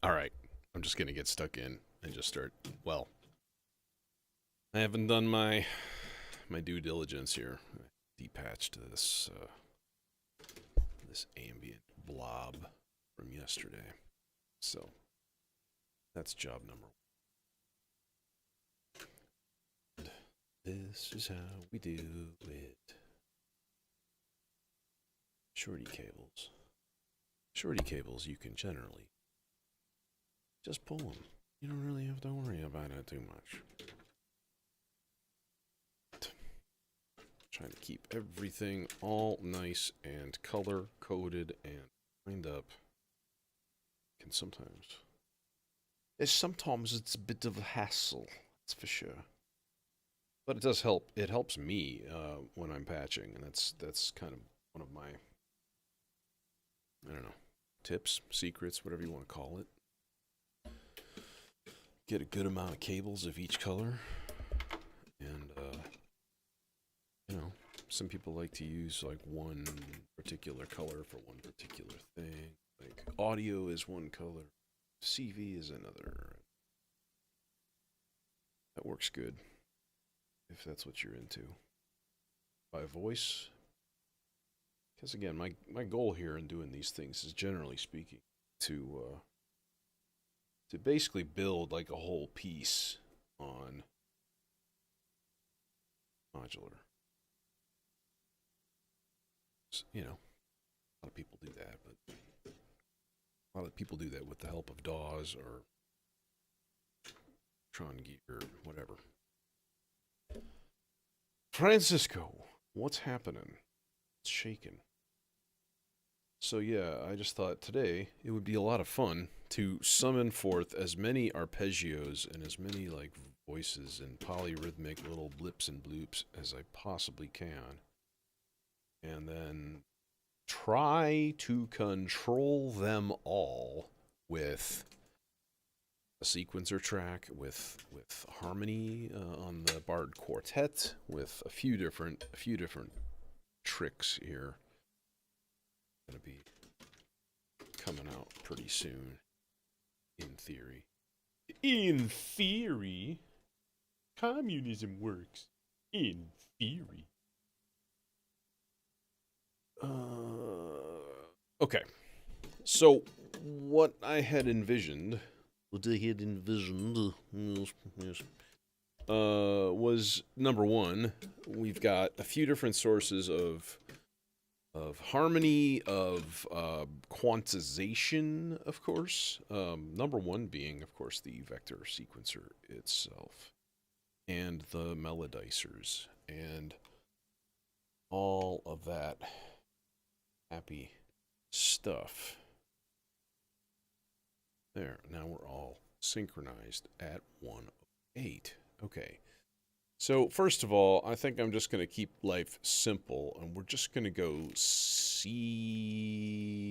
All right, I'm just gonna get stuck in and just start. Well, I haven't done my due diligence here. I depatched this ambient blob from yesterday, so that's job number one. This is how we do it. Shorty cables. Shorty cables, you can generally just pull them. You don't really have to worry about it too much. Trying to keep everything all nice and color coded and lined up. Can sometimes it's a bit of a hassle. That's for sure. But it does help. It helps me when I'm patching, and that's kind of one of my, I don't know, tips, secrets, whatever you want to call it. Get a good amount of cables of each color, and you know, some people like to use like one particular color for one particular thing. Like audio is one color, CV is another. That works good if that's what you're into. By voice, because again, my goal here in doing these things is generally speaking to basically build like a whole piece on modular. So, you know, a lot of people do that, but a lot of people do that with the help of DAWs or Tron Geek or whatever. Francisco, what's happening? It's shaking. So yeah, I just thought today it would be a lot of fun to summon forth as many arpeggios and as many like voices and polyrhythmic little blips and bloops as I possibly can. And then try to control them all with a sequencer track, with harmony on the Bard Quartet, with a few different tricks here. Gonna be coming out pretty soon, in theory. In theory, communism works. In theory. Okay. So, what I had envisioned, was number one. We've got a few different sources of harmony, of quantization, of course. Number one being, of course, the vector sequencer itself, and the melodicers, and all of that happy stuff. There, now we're all synchronized at 108. Okay. So, first of all, I think I'm just going to keep life simple, and we're just going to go C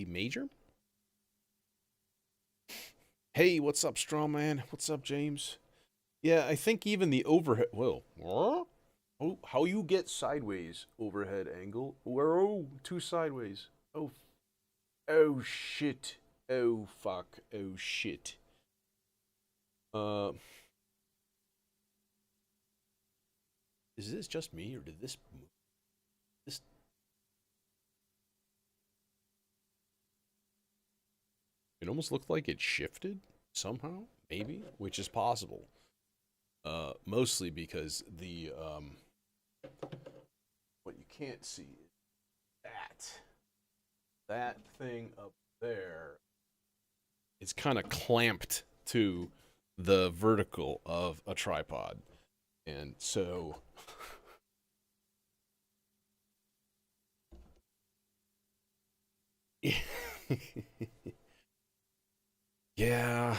major. Hey, what's up, Strawman? What's up, James? Yeah, I think even the overhead. Whoa. Oh, how you get sideways overhead angle? Whoa, two sideways. Oh, oh shit. Oh fuck. Oh shit. Uh, is this just me or did this move? This It almost looked like it shifted somehow, maybe, which is possible. Mostly because the what you can't see is that thing up there. It's kind of clamped to the vertical of a tripod, and so yeah,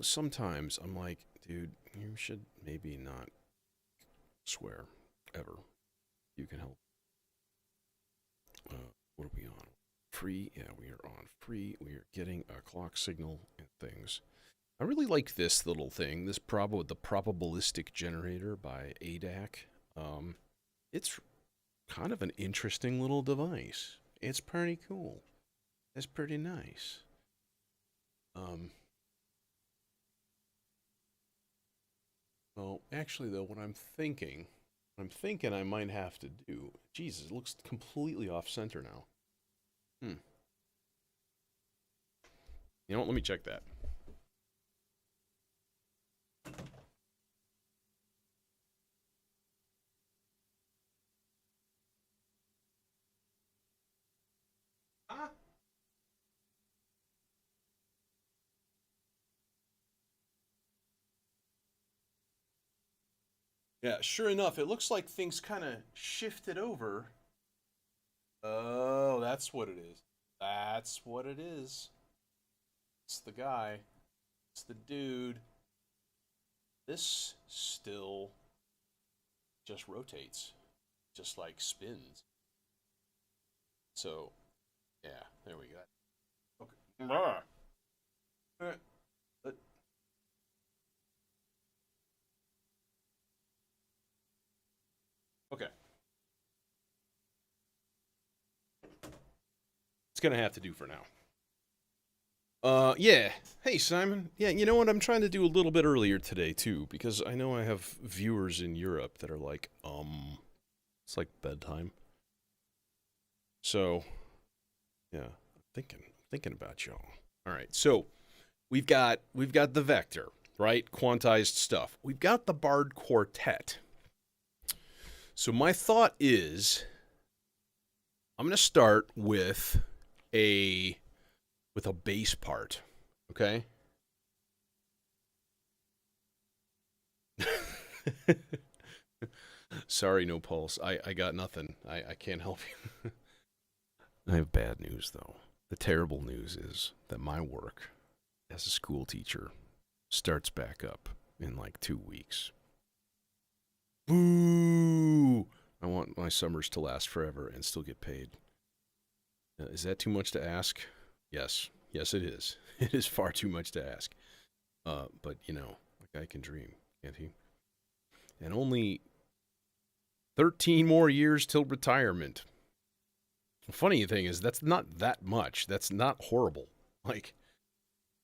sometimes I'm like, dude, you should maybe not swear ever. You can help. What are we on? Free? Yeah, we are on free. We are getting a clock signal and things. I really like this little thing. The probabilistic generator by ADAC. It's kind of an interesting little device. It's pretty cool. It's pretty nice. Um, well, actually, though, what I'm thinking I might have to do. Jesus, it looks completely off center now. Hmm. You know what? Let me check that. Ah. Yeah, sure enough, it looks like things kind of shifted over. Oh, that's what it is. That's what it is. It's the guy. It's the dude. This still just rotates, just like spins. So, yeah, there we go. Okay. Uh, Okay. It's gonna have to do for now. Yeah. Hey, Simon. Yeah, you know what? I'm trying to do a little bit earlier today too, because I know I have viewers in Europe that are like, it's like bedtime. So, yeah, thinking about y'all. All right. So we've got the vector, right? Quantized stuff. We've got the barred quartet. So my thought is I'm going to start a with a bass part, okay? Sorry, no pulse. I got nothing. I can't help you. I have bad news, though. The terrible news is that my work as a school teacher starts back up in like 2 weeks. Boo! I want my summers to last forever and still get paid. Is that too much to ask? Yes. Yes, it is. It is far too much to ask. But, you know, a guy can dream, can't he? And only 13 more years till retirement. The funny thing is, that's not that much. That's not horrible. Like,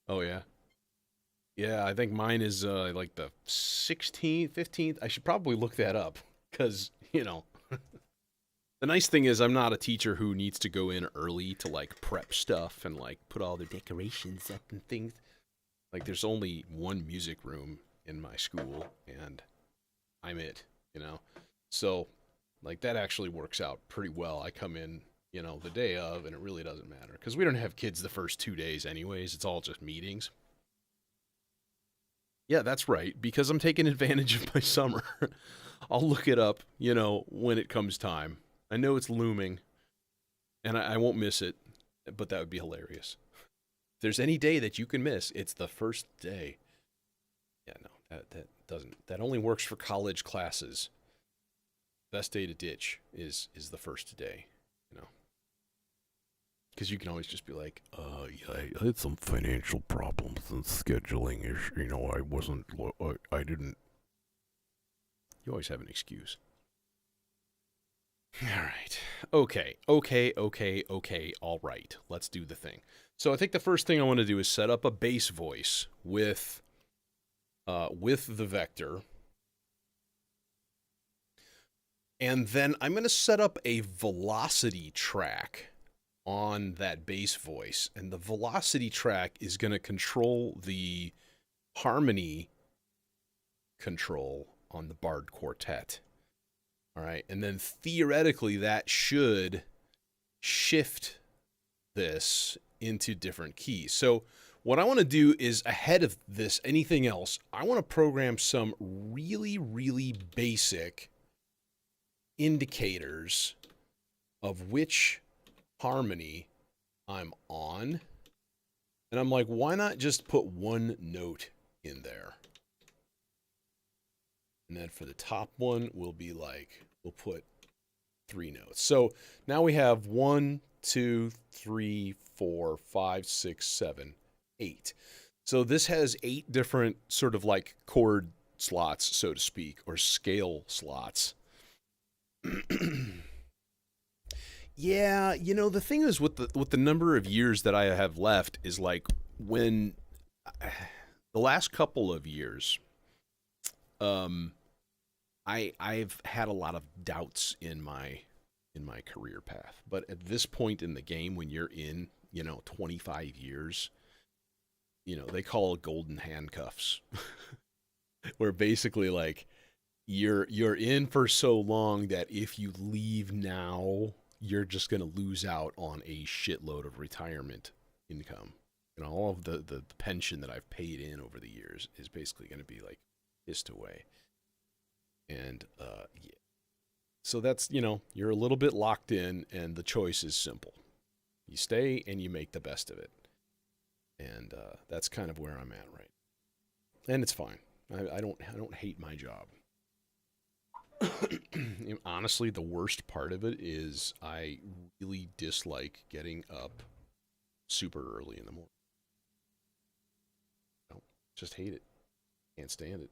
oh, yeah. Yeah, I think mine is like the 16th, 15th. I should probably look that up because, you know, the nice thing is I'm not a teacher who needs to go in early to like prep stuff and like put all the decorations up and things. Like there's only one music room in my school and I'm it, you know. So like that actually works out pretty well. I come in, you know, the day of and it really doesn't matter cuz we don't have kids the first 2 days anyways. It's all just meetings. Yeah, that's right because I'm taking advantage of my summer. I'll look it up, you know, when it comes time. I know it's looming and I won't miss it, but that would be hilarious. If there's any day that you can miss, it's the first day. Yeah, no, that only works for college classes. Best day to ditch is the first day, you know, because you can always just be like, yeah, I had some financial problems and scheduling is, you know, I wasn't, I didn't. You always have an excuse. All right. Okay. All right. Let's do the thing. So I think the first thing I want to do is set up a bass voice with the vector. And then I'm going to set up a velocity track on that bass voice. And the velocity track is going to control the harmony control on the barred quartet. All right. And then theoretically, that should shift this into different keys. So, what I want to do is ahead of this, anything else, I want to program some really, really basic indicators of which harmony I'm on. And I'm like, why not just put one note in there? And then for the top one, we'll put 3 notes. So now we have 1, 2, 3, 4, 5, 6, 7, 8. So this has 8 different sort of like chord slots, so to speak, or scale slots. Yeah, you know, the thing is with the number of years that I have left is like when the last couple of years, um, I've had a lot of doubts in my career path. But at this point in the game, when you're in 25 years, they call it golden handcuffs, where basically like you're in for so long that if you leave now, you're just going to lose out on a shitload of retirement income. And all of the pension that I've paid in over the years is basically going to be like pissed away. And yeah. So that's, you're a little bit locked in, and the choice is simple. You stay and you make the best of it. And that's kind of where I'm at right now. And it's fine. I don't hate my job. Honestly, the worst part of it is I really dislike getting up super early in the morning. I just hate it. Can't stand it.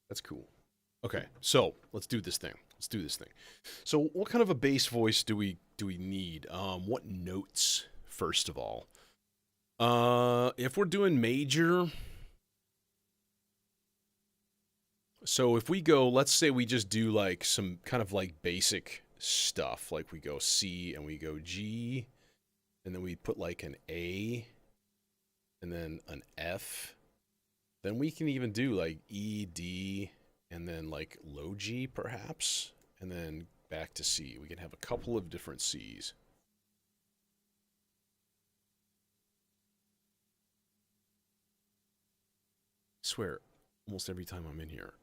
That's cool. Okay, so let's do this thing. So, what kind of a bass voice do we need? What notes first of all? If we're doing major, so if we go, let's say we just do like some kind of like basic stuff, like we go C and we go G, and then we put like an A, and then an F. Then we can even do like E, D, and then like low G perhaps, and then back to C. We can have a couple of different Cs. I swear, almost every time I'm in here,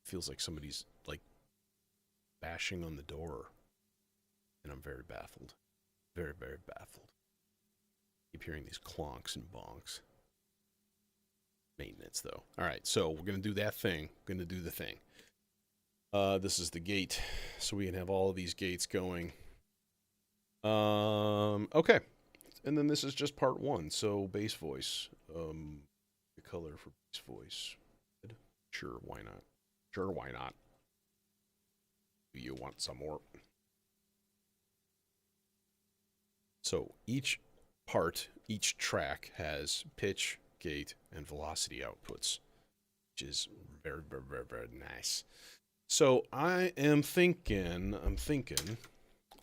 it feels like somebody's like bashing on the door, and I'm very baffled. Very, very baffled. Keep hearing these clonks and bonks. Maintenance though. All right, so we're gonna do that thing. We're gonna do the thing. This is the gate, so we can have all of these gates going. Okay, and then this is just part one. So bass voice. The color for bass voice. Sure, why not? Sure, why not? Do you want some more? So each part, each track has pitch, gate, and velocity outputs, which is very, very, very, very nice. So I'm thinking,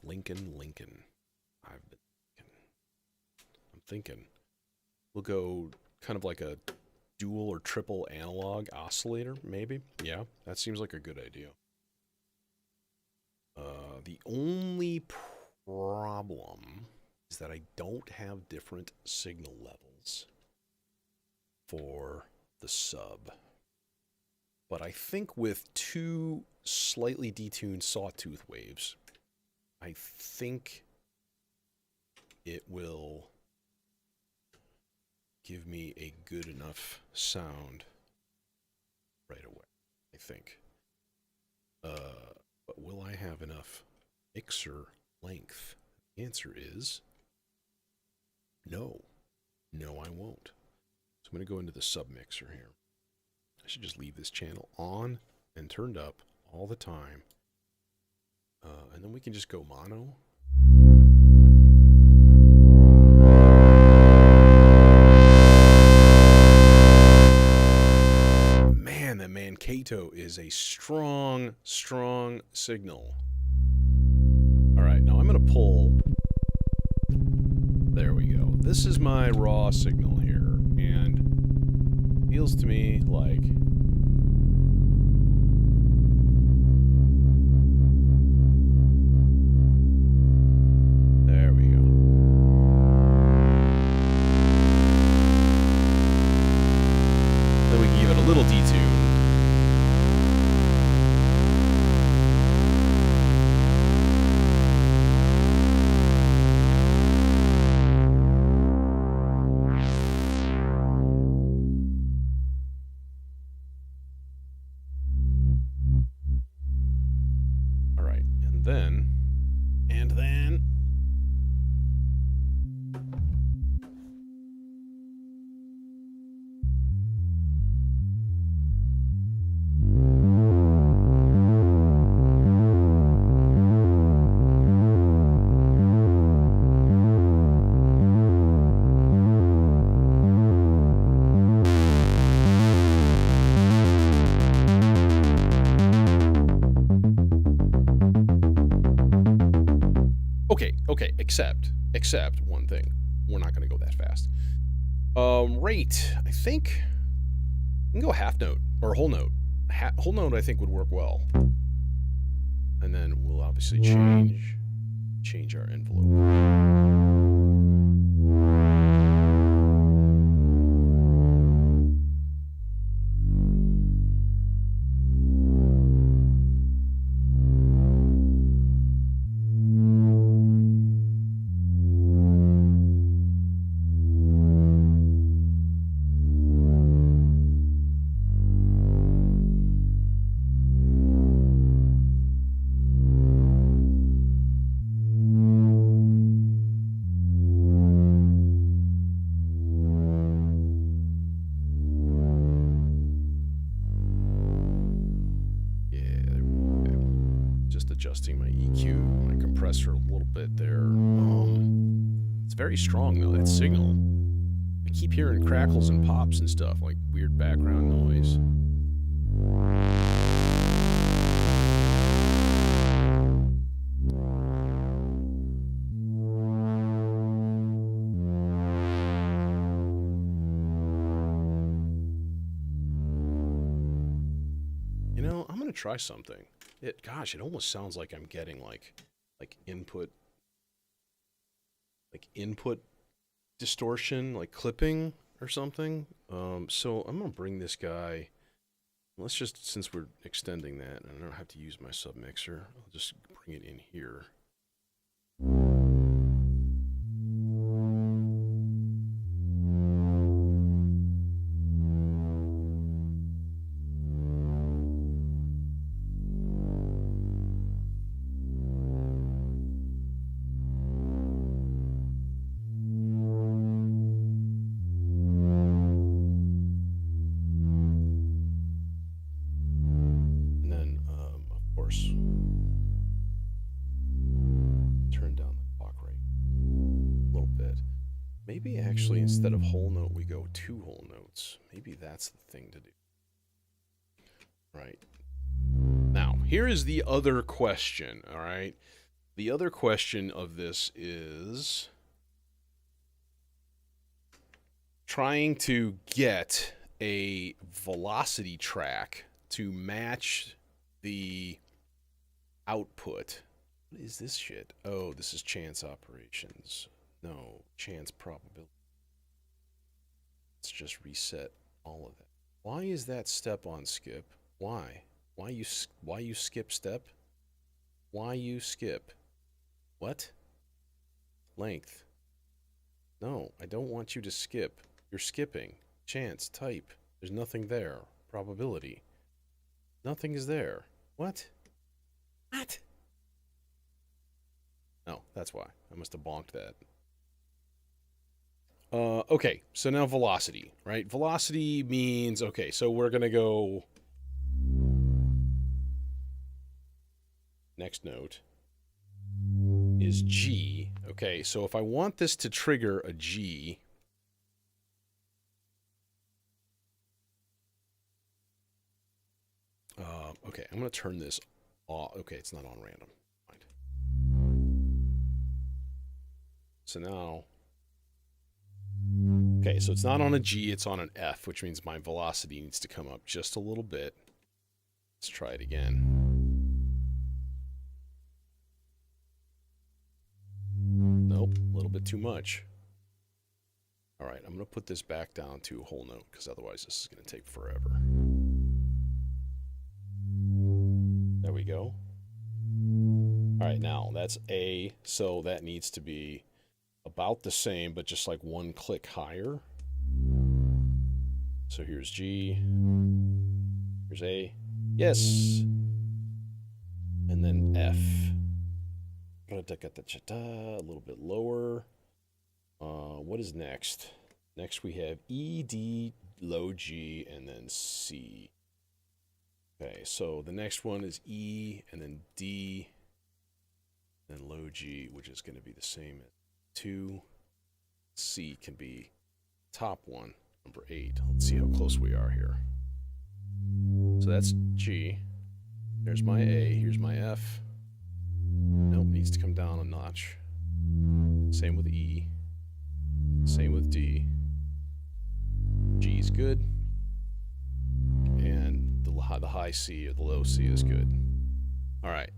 Lincoln. I'm thinking we'll go kind of like a dual or triple analog oscillator, maybe. Yeah, that seems like a good idea. The only problem is that I don't have different signal levels for the sub. But I think with two slightly detuned sawtooth waves, I think it will give me a good enough sound right away, I think. But will I have enough mixer length? The answer is no. No, I won't. So I'm going to go into the submixer here. I should just leave this channel on and turned up all the time. And then we can just go mono. Man, that Mankato is a strong, strong signal. All right, now I'm going to pull. There we go. This is my raw signal here, and feels to me like there we go. Then we can give it a little detune. And then, Okay, except one thing. We're not going to go that fast. Rate, I think we can go half note or whole note. Whole note I think would work well. And then we'll obviously change our envelope. Adjusting my EQ, my compressor a little bit there. It's very strong though, that signal. I keep hearing crackles and pops and stuff, like weird background noise. You know, I'm gonna try something. Gosh, it almost sounds like I'm getting like input distortion, like clipping or something. So I'm gonna bring this guy. Let's just, since we're extending that, and I don't have to use my submixer, I'll just bring it in here. Maybe actually instead of whole note we go 2 whole notes. Maybe that's the thing to do. Right. Now, here is the other question, all right? The other question of this is trying to get a velocity track to match the output. What is this shit? Oh, this is chance operations. No, chance probability. Let's just reset all of that. Why is that step on skip? Why? Why you skip step? Why you skip? What? Length. No, I don't want you to skip. You're skipping. Chance, type. There's nothing there. Probability. Nothing is there. What? What? Oh, that's why. I must have bonked that. Okay, so now velocity, right? Velocity means, okay, so we're going to go next note is G. Okay, so if I want this to trigger a G, okay, I'm going to turn this off. Okay, it's not on random. Right. So now, okay, so it's not on a G, it's on an F, which means my velocity needs to come up just a little bit. Let's try it again. Nope, a little bit too much. All right, I'm going to put this back down to a whole note, because otherwise this is going to take forever. There we go. All right, now that's A, so that needs to be about the same, but just like 1 click higher. So here's G, here's A, yes, and then F. A little bit lower. What is next? Next we have E, D, low G, and then C. Okay, so the next one is E, and then D, and then low G, which is going to be the same as 2. C can be top one, number 8. Let's see how close we are here. So that's G. There's my A. Here's my F. Nope, needs to come down a notch. Same with E. Same with D. G is good. And the high C or the low C is good. All right.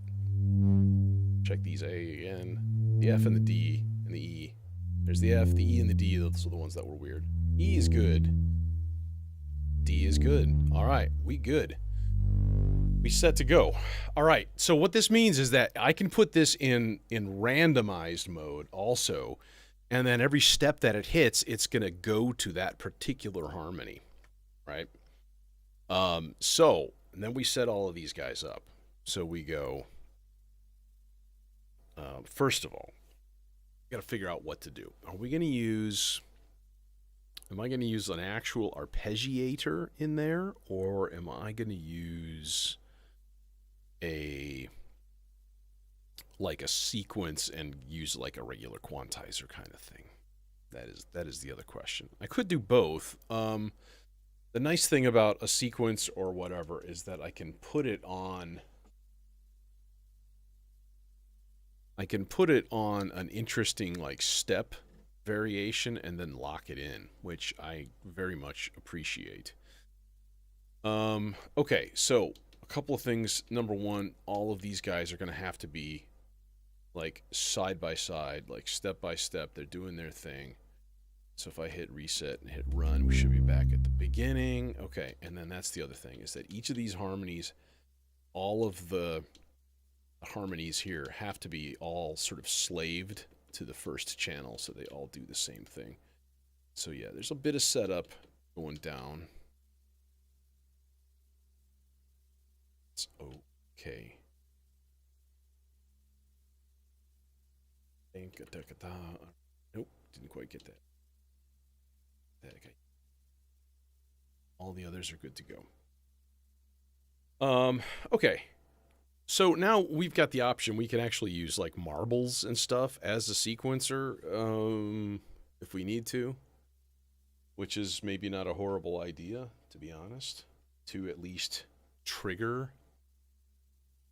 Check these A again. The F and the D and the E. There's the F, the E, and the D. Those are the ones that were weird. E is good. D is good. All right, we good. We set to go. All right, so what this means is that I can put this in randomized mode also, and then every step that it hits, it's going to go to that particular harmony, right? And then we set all of these guys up. So we go, first of all, we got to figure out what to do. Are we going to use... Am I going to use an actual arpeggiator in there, or am I going to use a sequence and use like a regular quantizer kind of thing? That is the other question. I could do both. The nice thing about a sequence or whatever is that I can put it on an interesting like step variation and then lock it in, which I very much appreciate. Okay, so a couple of things. Number one, all of these guys are going to have to be like side by side, like step by step. They're doing their thing. So if I hit reset and hit run, we should be back at the beginning. Okay, and then that's the other thing, is that each of these harmonies, all of the harmonies here have to be all sort of slaved to the first channel, so they all do the same thing. So yeah, there's a bit of setup going down. It's okay. Nope, didn't quite get that. Okay. All the others are good to go. Okay. So now we've got the option. We can actually use like marbles and stuff as a sequencer if we need to, which is maybe not a horrible idea, to be honest, to at least trigger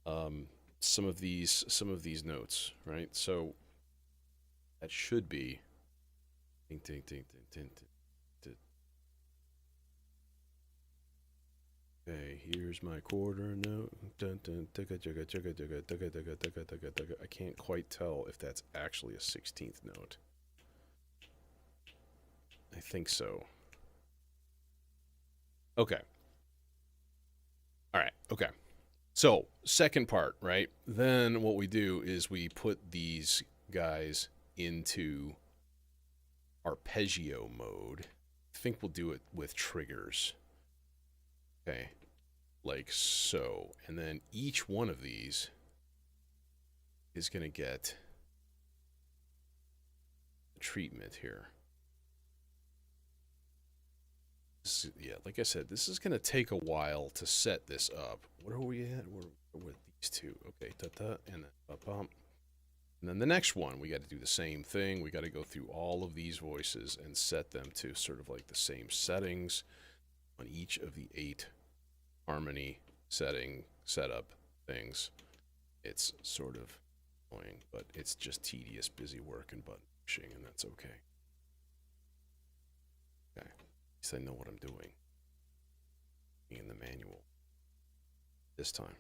some of these notes, right? So that should be ding ding ding ding ding. Okay, here's my quarter note. I can't quite tell if that's actually a 16th note. I think so. Okay. All right, okay. So, second part, right? Then what we do is we put these guys into arpeggio mode. I think we'll do it with triggers. Okay, like so. And then each one of these is going to get a treatment here. Yeah, like I said, this is going to take a while to set this up. What are we at? We're with these two. Okay, ta-ta, and then bump. And then the next one, we got to do the same thing. We got to go through all of these voices and set them to sort of like the same settings on each of the 8 harmony setup things. It's sort of annoying, but it's just tedious, busy work and button pushing, and that's okay. Okay, at least I know what I'm doing in the manual this time.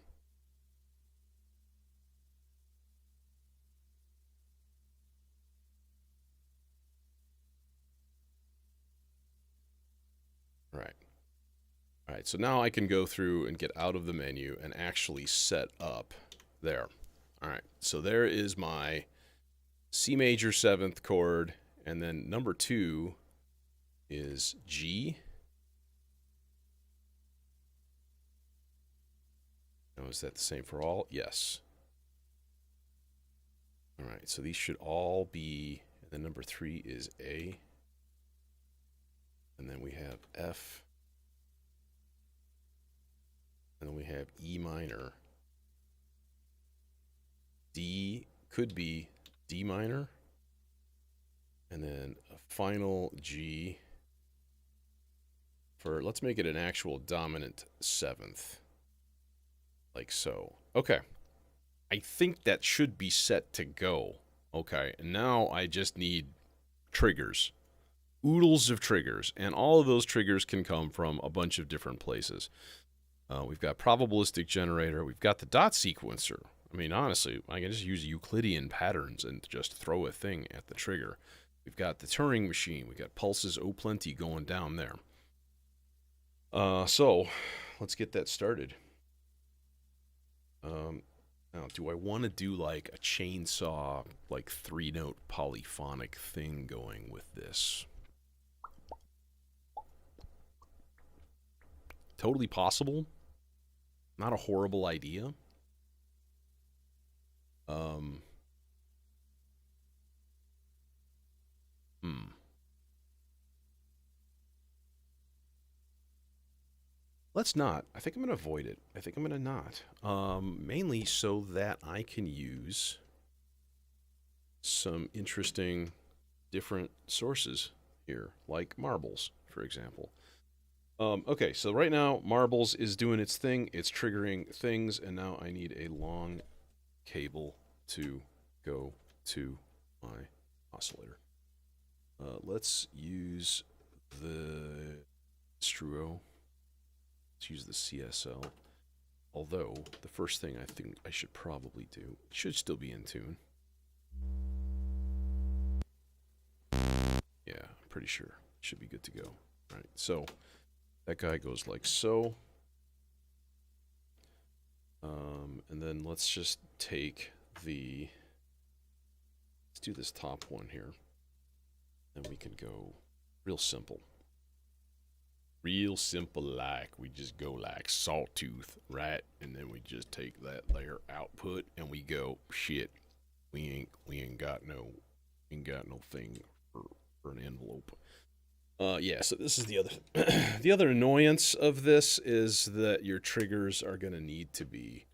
All right. All right, so now I can go through and get out of the menu and actually set up there. All right, so there is my C major 7th chord, and then number 2 is G. Now, is that the same for all? Yes. All right, so these should all be, and then number 3 is A. And then we have F. And then we have E minor. D could be D minor. And then a final G for, let's make it an actual dominant 7th. Like so. Okay. I think that should be set to go Okay, and now I just need triggers. Oodles of triggers, and all of those triggers can come from a bunch of different places. We've got probabilistic generator. We've got the dot sequencer. I mean, honestly, I can just use Euclidean patterns and just throw a thing at the trigger. We've got the Turing machine. We've got pulses oh plenty going down there. So let's get that started. Now, do I want to do like a chainsaw, like 3-note polyphonic thing going with this? Totally possible. Not a horrible idea. Let's not. I think I'm going to avoid it. I think I'm going to not. Mainly so that I can use some interesting different sources here, like marbles, for example. Okay, so right now, marbles is doing its thing. It's triggering things, and now I need a long cable to go to my oscillator. Let's use the Struo. Let's use the CSL. Although, the first thing I think I should probably do, it should still be in tune. Yeah, I'm pretty sure. It should be good to go. All right, so that guy goes like so. And then let's just take the, let's do this top one here. Then we can go real simple. Real simple, like we just go like sawtooth, right? And then we just take that there output and we go, shit, we ain't got no thing for an envelope. Yeah, so this is the other the other annoyance of this is that your triggers are going to need to be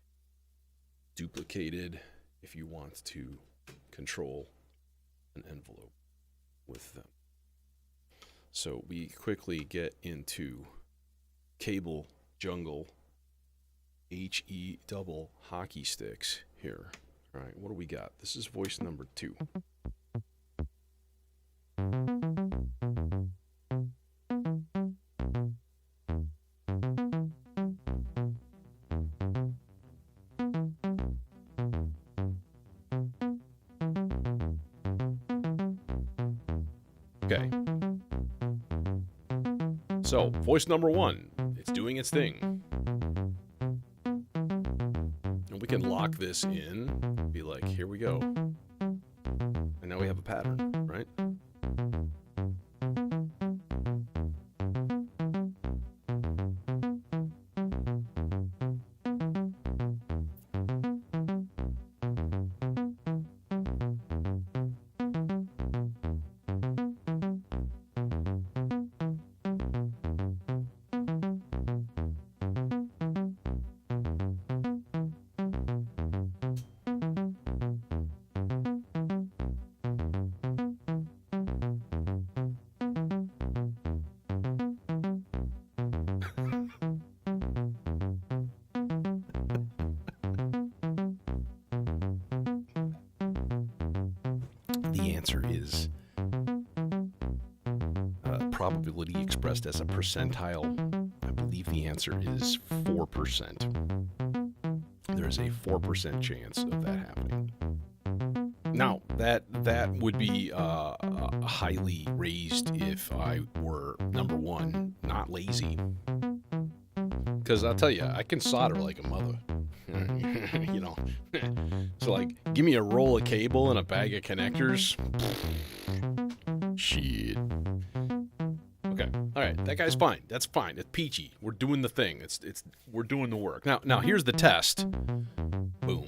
duplicated if you want to control an envelope with them. So we quickly get into cable jungle HE double hockey sticks here. All right, what do we got? This is voice number 2. Okay. So, voice number 1, it's doing its thing. And we can lock this in, be like, here we go. And now we have a pattern, right? The answer is probability expressed as a percentile. I believe the answer is 4%. There is a 4% chance of that happening. Now, that would be highly raised if I were, number 1, not lazy. Because I'll tell you, I can solder like a mother. You know, so like, give me a roll of cable and a bag of connectors. Shit. Okay, all right, that guy's fine. That's fine. It's peachy. We're doing the thing. We're doing the work. Now here's the test. Boom.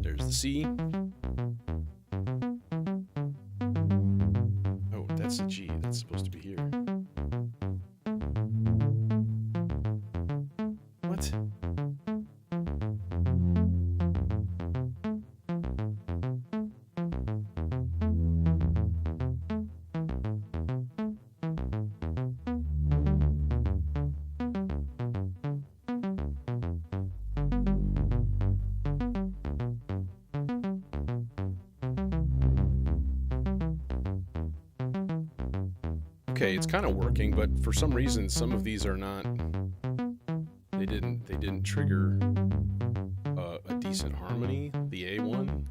There's the C. That's a G. That's supposed to be here. What? Okay, it's kind of working, but for some reason, some of these are not. They didn't trigger a decent harmony. The A one.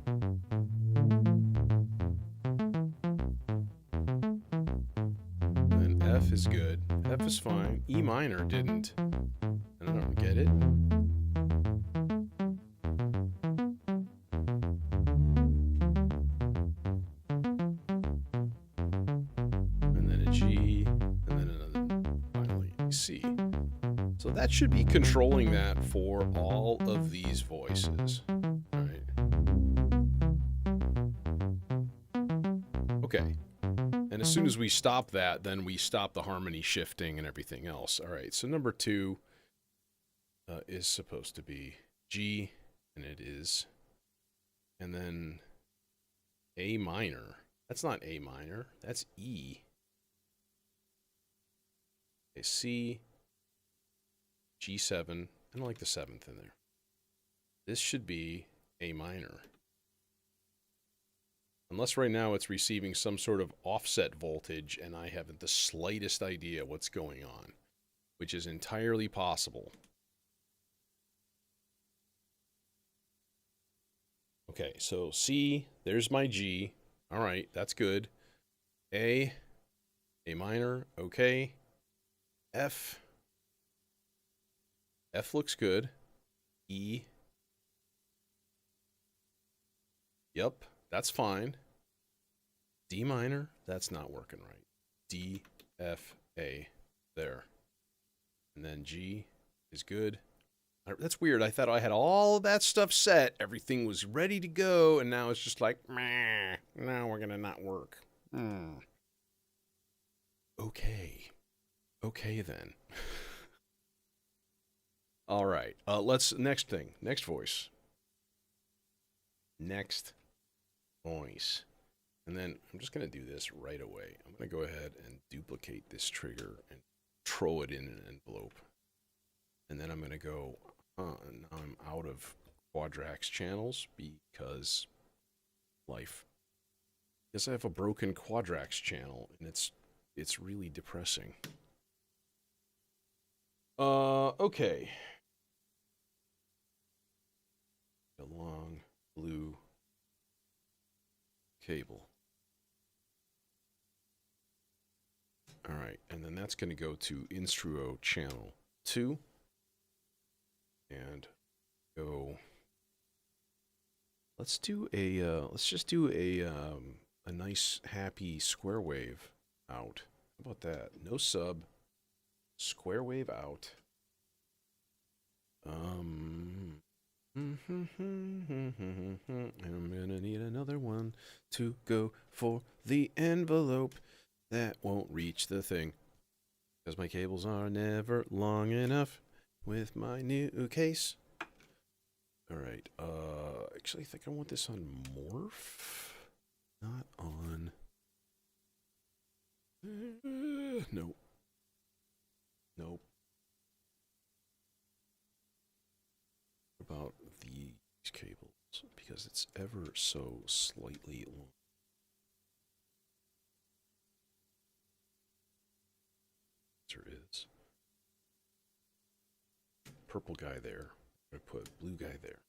And then F is good. F is fine. E minor didn't. And I don't get it. And then a G, and then another, finally a C. So that should be controlling that for all of these voices. All right. Okay. And as soon as we stop that, then we stop the harmony shifting and everything else. All right, so number 2 is supposed to be G, and it is. And then A minor. That's not A minor, that's E. Okay, C, G7. I don't like the 7th in there. This should be A minor. Unless right now it's receiving some sort of offset voltage and I haven't the slightest idea what's going on, which is entirely possible. Okay, so C, there's my G. All right, that's good. A minor, okay. F looks good. E, yep, that's fine. D minor, that's not working right. D, F, A, there. And then G is good. That's weird. I thought I had all of that stuff set. Everything was ready to go, and now it's just like, meh, now we're gonna not work. Okay. Okay, then. All right. Next thing. Next voice. Next voice. And then I'm just going to do this right away. I'm going to go ahead and duplicate this trigger and throw it in an envelope. And then I'm going to go, now I'm out of Quadrax channels because life. Because I have a broken Quadrax channel and it's really depressing. Okay. A long blue cable. All right, and then that's going to go to Instruo channel 2 and go. Let's do a let's just do a nice happy square wave out. How about that? No sub. Square wave out. I'm gonna need another one to go for the envelope that won't reach the thing. Because my cables are never long enough with my new case. Alright, actually I think I want this on morph. Not on. Nope. Nope. What about these cables? Because it's ever so slightly long. There is. Purple guy there. I'm going to put blue guy there.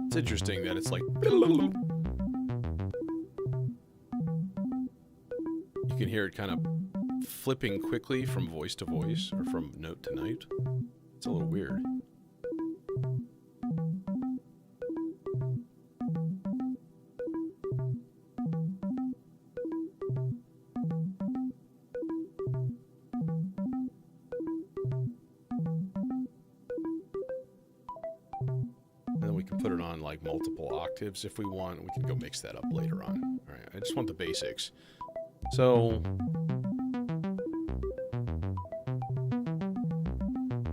It's interesting that it's like... You can hear it kind of flipping quickly from voice to voice, or from note to note. It's a little weird. And then we can put it on like multiple octaves if we want. We can go mix that up later on. All right, I just want the basics. So...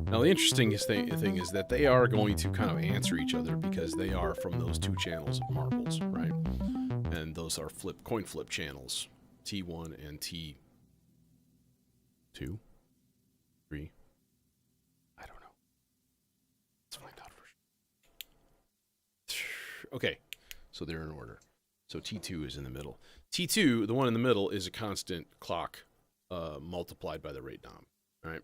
Now, the interesting thing is that they are going to kind of answer each other because they are from those two channels of marbles, right? And those are coin flip channels, T1 and T2, 3. I don't know. Let's find out first. Okay, so they're in order. So T2 is in the middle. T2, the one in the middle, is a constant clock multiplied by the rate knob, right?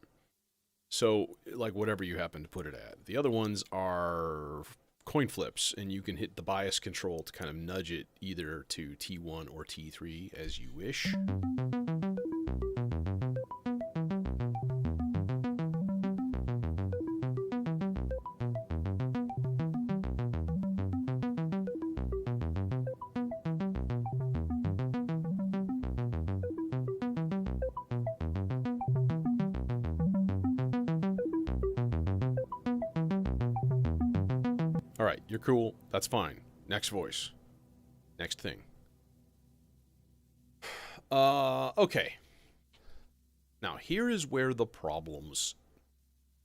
So, like, whatever you happen to put it at. The other ones are coin flips, and you can hit the bias control to kind of nudge it either to T1 or T3 as you wish. All right, you're cool. That's fine. Next voice. Next thing. Okay. Now, here is where the problems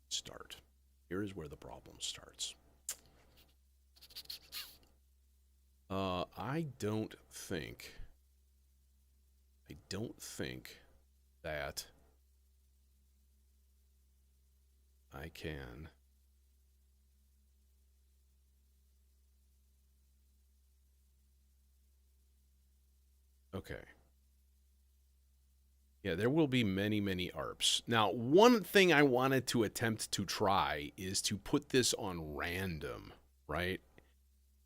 start. Here is where the problem starts. I don't think that I can... Okay. Yeah, there will be many, many ARPs. Now, one thing I wanted to attempt to try is to put this on random, right?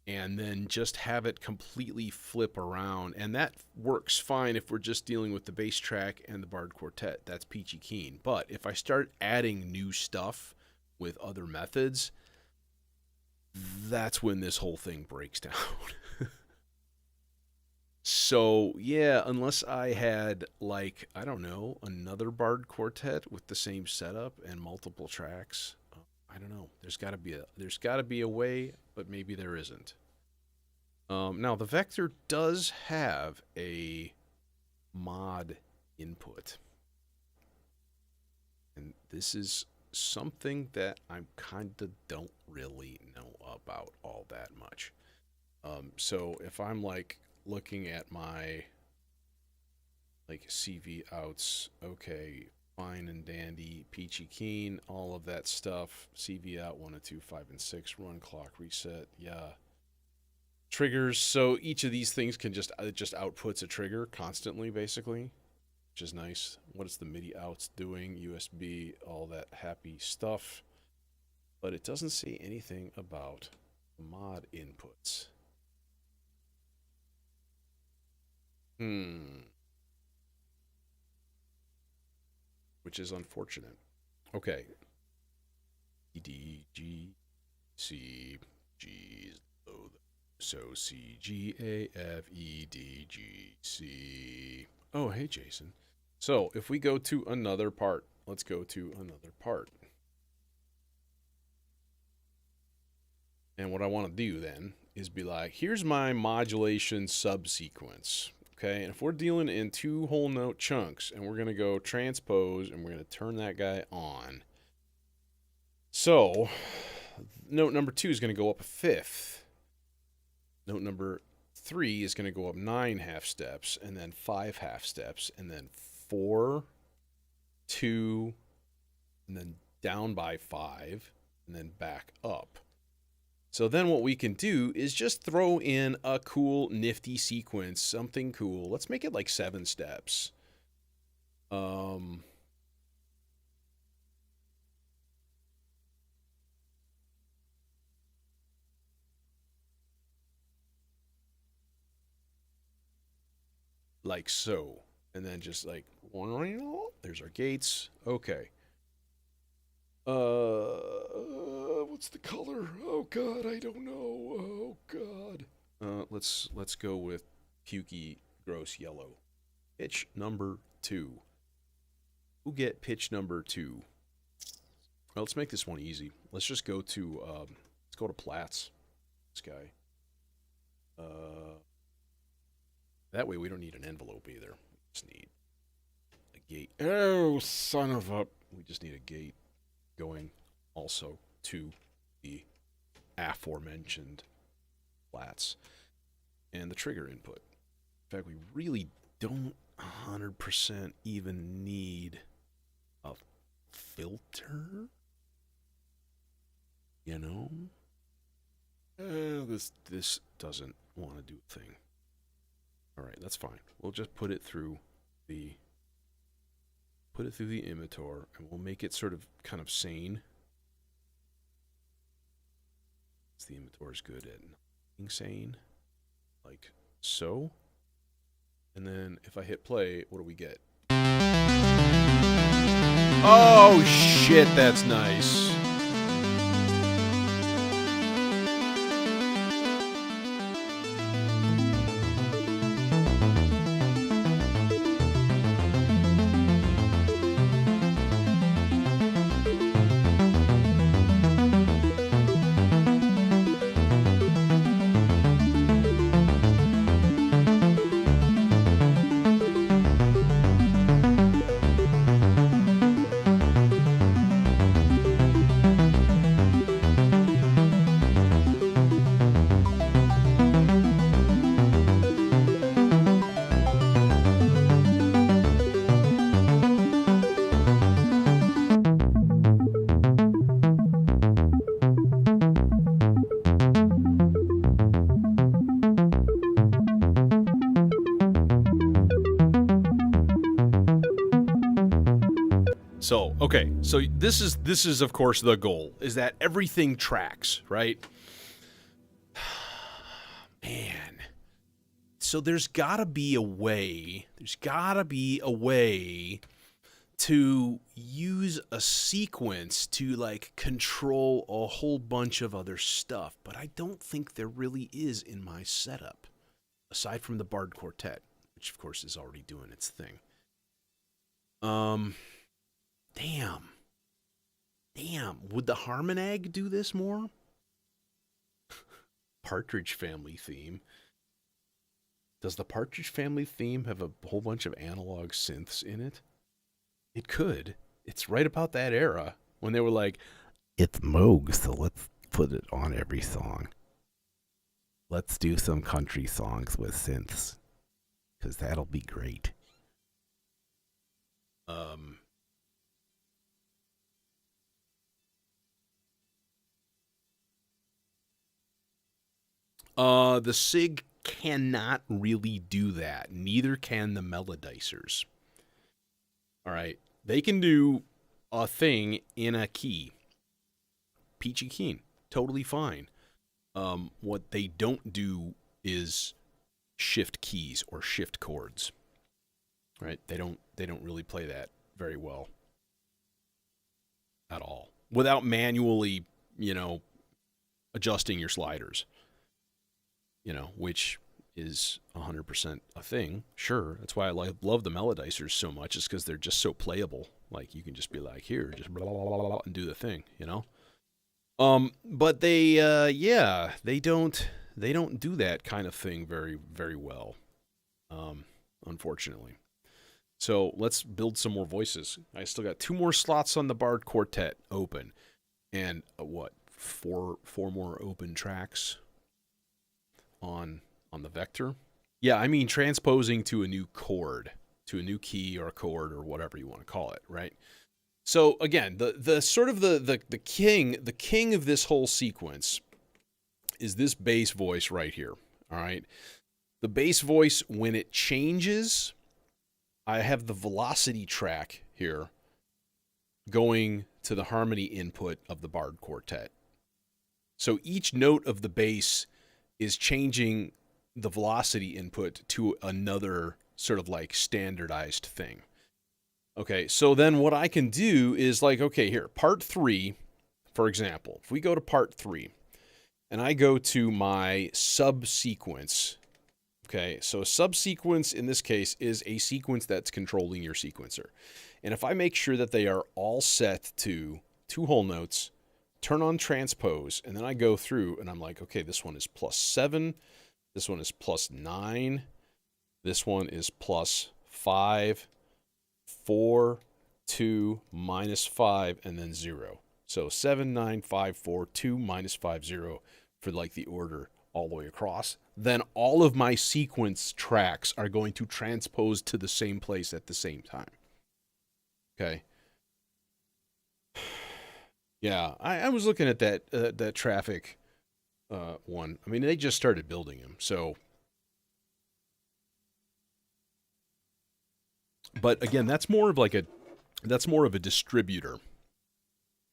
And then just have it completely flip around. And that works fine if we're just dealing with the bass track and the barred quartet. That's peachy keen. But if I start adding new stuff with other methods, that's when this whole thing breaks down. So, yeah, unless I had, like, I don't know, another barred quartet with the same setup and multiple tracks, I don't know. There's got to be a way, but maybe there isn't. Now, the Vector does have a mod input. And this is something that I kind of don't really know about all that much. So, if I'm, like, looking at my like CV outs, okay, fine and dandy, peachy keen, all of that stuff. CV out 1 and 2, 5 and 6, run clock reset, yeah. Triggers, so each of these things can just outputs a trigger constantly, basically, which is nice. What is the MIDI outs doing? USB, all that happy stuff. But it doesn't say anything about mod inputs. Which is unfortunate. Okay. D, G, C, G, so C, G, A, F, E, D, G, C. Oh, hey, Jason. So, if we go to another part, let's go to another part. And what I want to do then is be like, here's my modulation subsequence. Okay, and if we're dealing in 2 whole note chunks, and we're going to go transpose, and we're going to turn that guy on. So, note number 2 is going to go up a fifth. Note number 3 is going to go up 9 half steps, and then 5 half steps, and then 4, 2, and then down by 5, and then back up. So then what we can do is just throw in a cool, nifty sequence, something cool. Let's make it like 7 steps. like so. And then just like, there's our gates. Okay. What's the color? Oh God, I don't know. Oh God. Let's go with pukey, gross yellow. Pitch number 2. Who get pitch number 2? Well, let's make this one easy. Let's just go to let's go to Platts. This guy. That way we don't need an envelope either. We just need a gate. Oh, son of a! We just need a gate going also to the aforementioned Platts and the trigger input. In fact, we really don't 100% even need a filter. You know? This doesn't want to do a thing. Alright, that's fine. We'll just put it through the emitter, and we'll make it sort of kind of sane. The emitter is good at being sane. Like so. And then if I hit play, what do we get? Oh shit, that's nice. So, okay, so this is of course the goal, is that everything tracks, right? Man. So there's gotta be a way to use a sequence to like control a whole bunch of other stuff, but I don't think there really is in my setup, aside from the Bard Quartet, which of course is already doing its thing. Damn. Would the Harmonag do this more? Partridge Family theme. Does the Partridge Family theme have a whole bunch of analog synths in it? It could. It's right about that era when they were like, it's Moog, so let's put it on every song. Let's do some country songs with synths, because that'll be great. The SIG cannot really do that. Neither can the melodicers. All right. They can do a thing in a key. Peachy keen. Totally fine. What they don't do is shift keys or shift chords. Right? They don't really play that very well. At all. Without manually, adjusting your sliders. Which is 100% a thing. Sure, that's why I love the melodicers so much, is because they're just so playable. Like, you can just be like, here, just blah, blah, blah, blah, and do the thing, But they don't do that kind of thing very, very well, unfortunately. So let's build some more voices. I still got 2 more slots on the Bard Quartet open, and four more open tracks on the Vector. Yeah, I mean transposing to a new chord, to a new key or chord or whatever you want to call it, right? So again, the sort of the king of this whole sequence is this bass voice right here. All right. The bass voice, when it changes, I have the velocity track here going to the harmony input of the Bard Quartet. So each note of the bass is changing the velocity input to another sort of like standardized thing. Okay, so then what I can do is like, okay, here, part 3, for example, if we go to part 3 and I go to my subsequence, okay, so a subsequence in this case is a sequence that's controlling your sequencer. And if I make sure that they are all set to 2 whole notes, turn on transpose, and then I go through and I'm like, okay, this one is +7, this one is +9, this one is +5, 4, 2, -5, and then 0. So 7, 9, 5, 4, 2, -5, 0 for like the order all the way across. Then all of my sequence tracks are going to transpose to the same place at the same time. Okay. Yeah, I was looking at that traffic one. I mean, they just started building them, so. But again, that's more of a distributor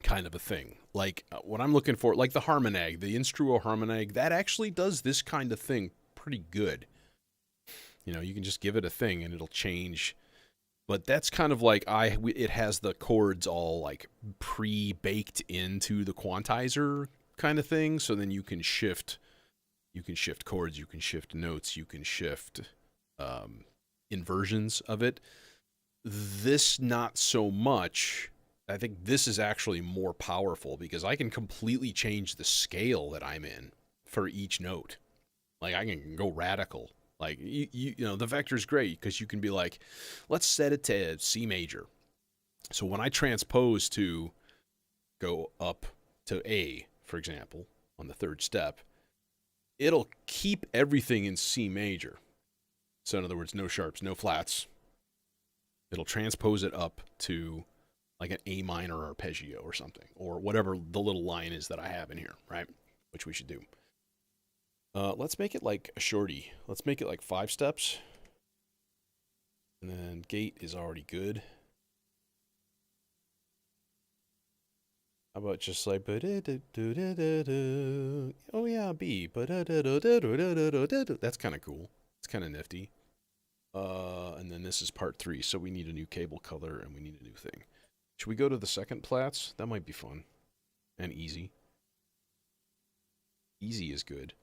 kind of a thing. Like what I'm looking for, like the Harmonag, the Instruo Harmonag, that actually does this kind of thing pretty good. You know, you can just give it a thing and it'll change. But that's kind of like it has the chords all like pre-baked into the quantizer kind of thing. So then you can shift chords, you can shift notes, you can shift inversions of it. This not so much. I think this is actually more powerful because I can completely change the scale that I'm in for each note. Like I can go radical. Like, you know, the vector's great because you can be like, let's set it to C major. So when I transpose to go up to A, for example, on the 3rd step, it'll keep everything in C major. So in other words, no sharps, no flats. It'll transpose it up to like an A minor arpeggio or something, or whatever the little line is that I have in here, right? Which we should do. Let's make it like a shorty. Let's make it like 5 steps. And then gate is already good. How about just like, oh yeah, B. That's kind of cool. It's kind of nifty. And then this is part 3, so we need a new cable color and we need a new thing. Should we go to the 2nd plats? That might be fun. And easy. Easy is good.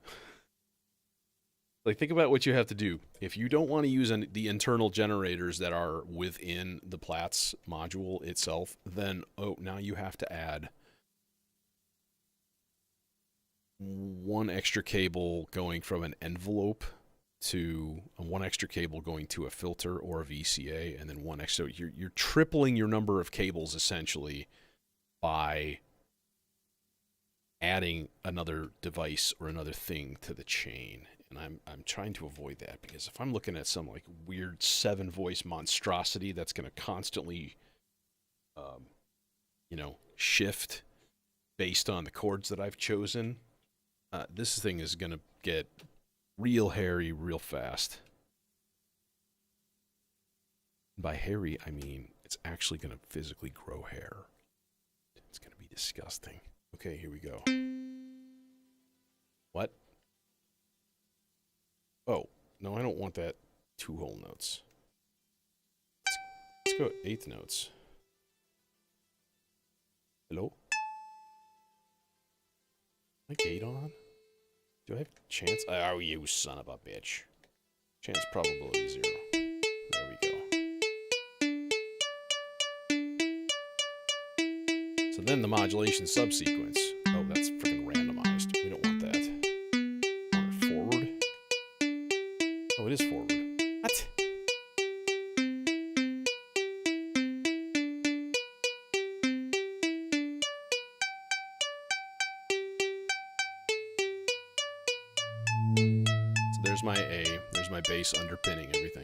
Like, think about what you have to do. If you don't want to use the internal generators that are within the Platts module itself, then, now you have to add 1 extra cable going from an envelope to 1 extra cable going to a filter or a VCA, and then 1 extra. So you're tripling your number of cables, essentially, by adding another device or another thing to the chain. And I'm trying to avoid that because if I'm looking at some like weird 7-voice monstrosity that's going to constantly, shift based on the chords that I've chosen, this thing is going to get real hairy real fast. By hairy, I mean it's actually going to physically grow hair. It's going to be disgusting. Okay, here we go. What? Oh, no, I don't want that 2 whole notes. Let's go 8th notes. Hello? My gate on? Do I have chance? Oh, you son of a bitch. Chance probability 0. There we go. So then the modulation subsequence. Oh, that's freaking randomized. We don't want that. Want it forward? Oh, it is forward. What? So there's my A. There's my bass underpinning everything.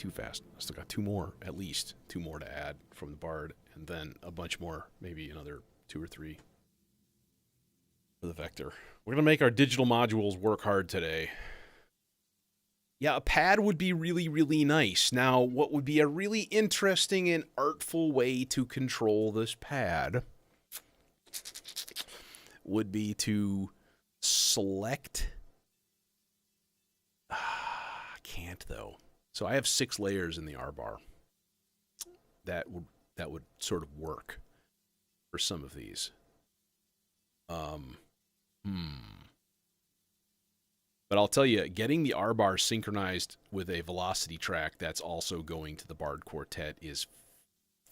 too fast. I still got 2 more, at least 2 more to add from the Bard, and then a bunch more, maybe another 2 or 3 for the Vector. We're going to make our digital modules work hard today. Yeah, a pad would be really, really nice. Now, what would be a really interesting and artful way to control this pad would be to select... can't, though. So I have 6 layers in the R-bar. That would sort of work for some of these. But I'll tell you, getting the R-bar synchronized with a velocity track that's also going to the Bard Quartet is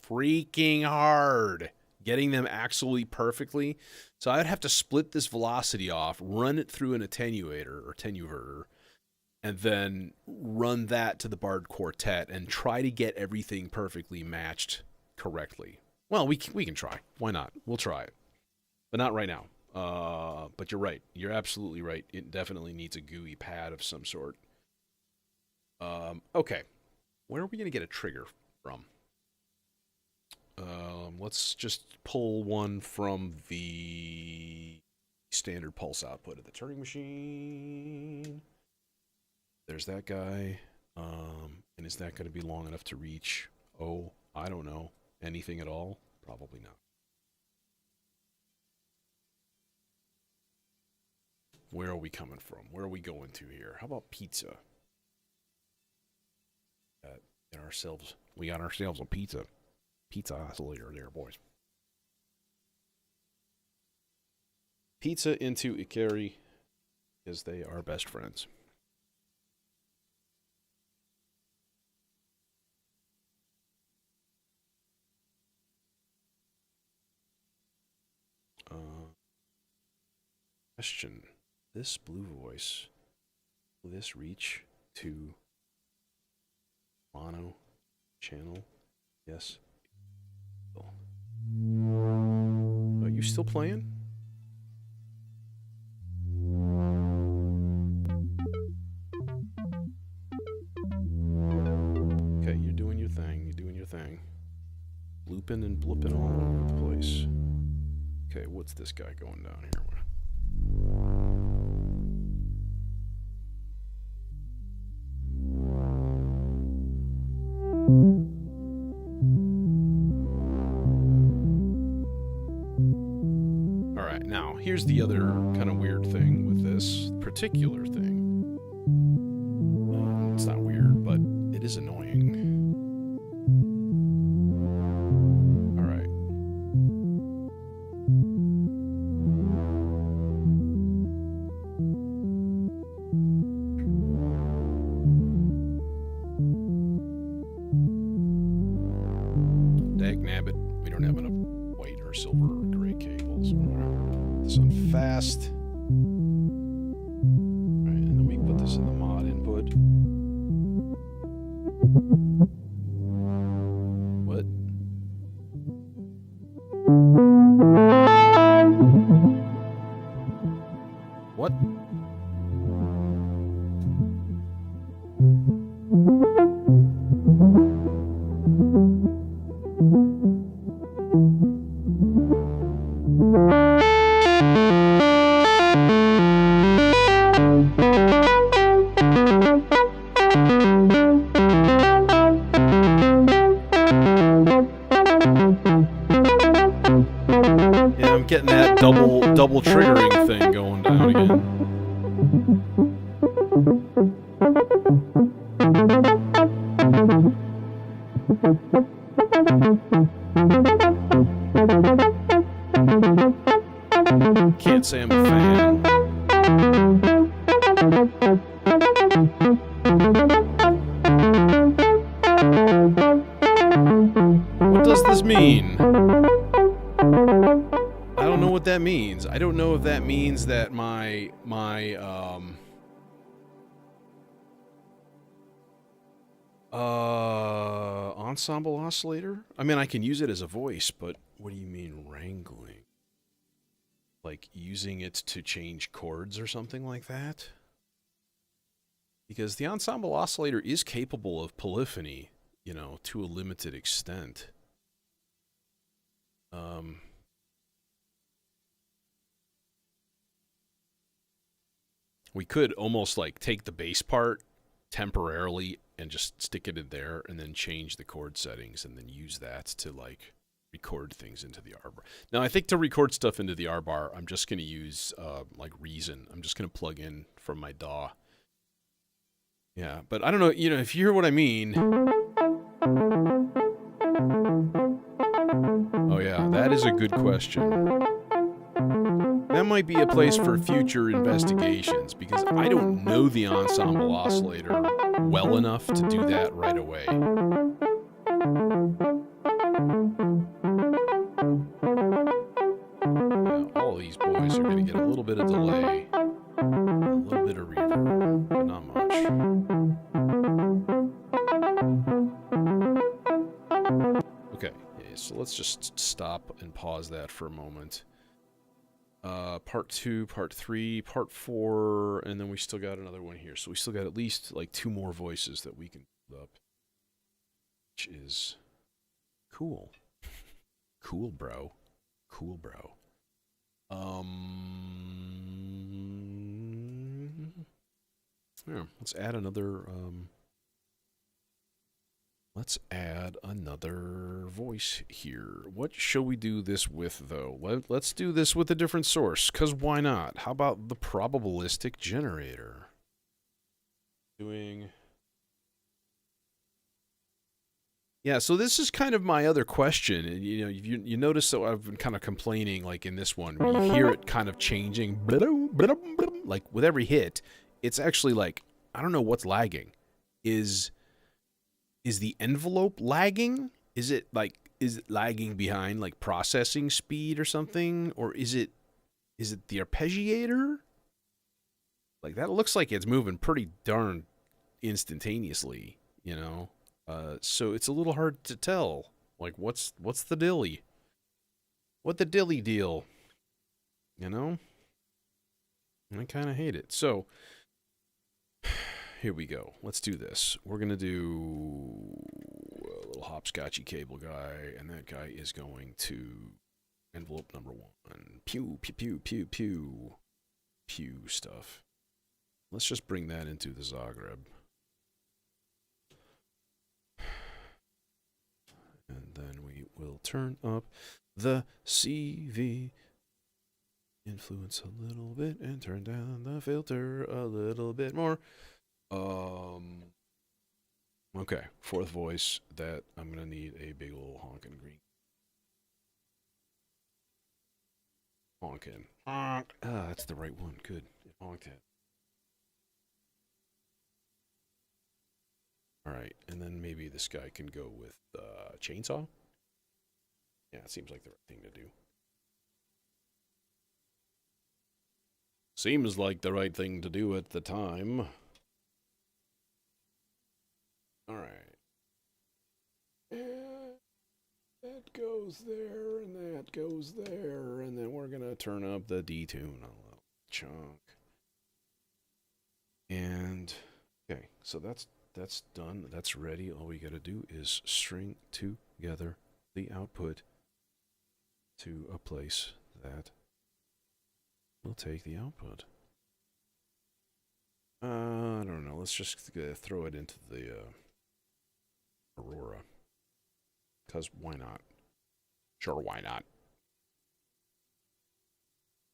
freaking hard. Getting them absolutely perfectly. So I'd have to split this velocity off, run it through an attenuator or attenuverter, and then run that to the Bard Quartet and try to get everything perfectly matched correctly. Well, we can try. Why not? We'll try it. But not right now. But you're right. You're absolutely right. It definitely needs a GUI pad of some sort. Okay. Where are we going to get a trigger from? Let's just pull one from the standard pulse output of the Turing machine. There's that guy. And is that going to be long enough to reach? Oh, I don't know. Anything at all? Probably not. Where are we coming from? Where are we going to here? How about pizza? We got ourselves a pizza. Pizza oscillator there, boys. Pizza into Ikari, because they are best friends. Question. This blue voice, will this reach to mono channel? Yes. Are you still playing? Okay, you're doing your thing. You're doing your thing. Blooping and blipping all over the place. Okay, what's this guy going down here? Alright, now, here's the other kind of weird thing with this particular thing. It's not weird, but it is annoying. Alright. Dagnabbit, we don't have enough white or silver or gray cables. Put this on fast. Alright, and then we put this in the mod input. What? What? Yeah, I'm getting that double triggering thing going down again. Can't say I'm a fan. What does this mean? I don't know what that means. I don't know if that means that my ensemble oscillator? I mean, I can use it as a voice, but what do you mean wrangling? Like using it to change chords or something like that? Because the ensemble oscillator is capable of polyphony, you know, to a limited extent. We could almost like take the bass part temporarily and just stick it in there and then change the chord settings and then use that to like record things into the R bar. Now, I think to record stuff into the R bar, I'm just going to use like Reason. I'm just going to plug in from my DAW. Yeah, but I don't know, you know, if you hear what I mean. Oh yeah, that is a good question. That might be a place for future investigations because I don't know the ensemble oscillator well enough to do that right away. Yeah, all these boys are going to get a little bit of delay, a little bit of reverb, but not much. Okay, yeah, so let's just stop and pause that for a moment. Part 2, part 3, part 4, and then we still got another one here. So we still got at least like 2 more voices that we can put up, which is cool. Cool, bro. Cool, bro. Yeah, let's add another. Let's add another voice here. What shall we do this with, though? Let's do this with a different source, because why not? How about the probabilistic generator? Yeah, so this is kind of my other question. And, you know, you notice that I've been kind of complaining, like in this one, where you hear it kind of changing, like with every hit. It's actually like, I don't know what's lagging. Is the envelope lagging? Is it lagging behind like processing speed or something? Or is it the arpeggiator? Like that looks like it's moving pretty darn instantaneously, you know? So it's a little hard to tell. Like what's the dilly? What the dilly deal? You know? I kind of hate it. So here we go. Let's do this. We're going to do a little hopscotchy cable guy, and that guy is going to envelope number 1. Pew, pew, pew, pew, pew. Pew stuff. Let's just bring that into the Zagreb. And then we will turn up the CV. Influence a little bit and turn down the filter a little bit more. Okay, 4th voice, that I'm gonna need a big ol' honkin' green. Honkin'. Honk. Ah, that's the right one. Good. It honked it. Alright, and then maybe this guy can go with chainsaw? Yeah, it seems like the right thing to do. Seems like the right thing to do at the time. Alright. That goes there, and that goes there, and then we're gonna turn up the detune a little chunk. And, okay, so that's done. That's ready. All we gotta do is string together the output to a place that will take the output. I don't know. Let's just throw it into the Aurora. Because why not? Sure, why not?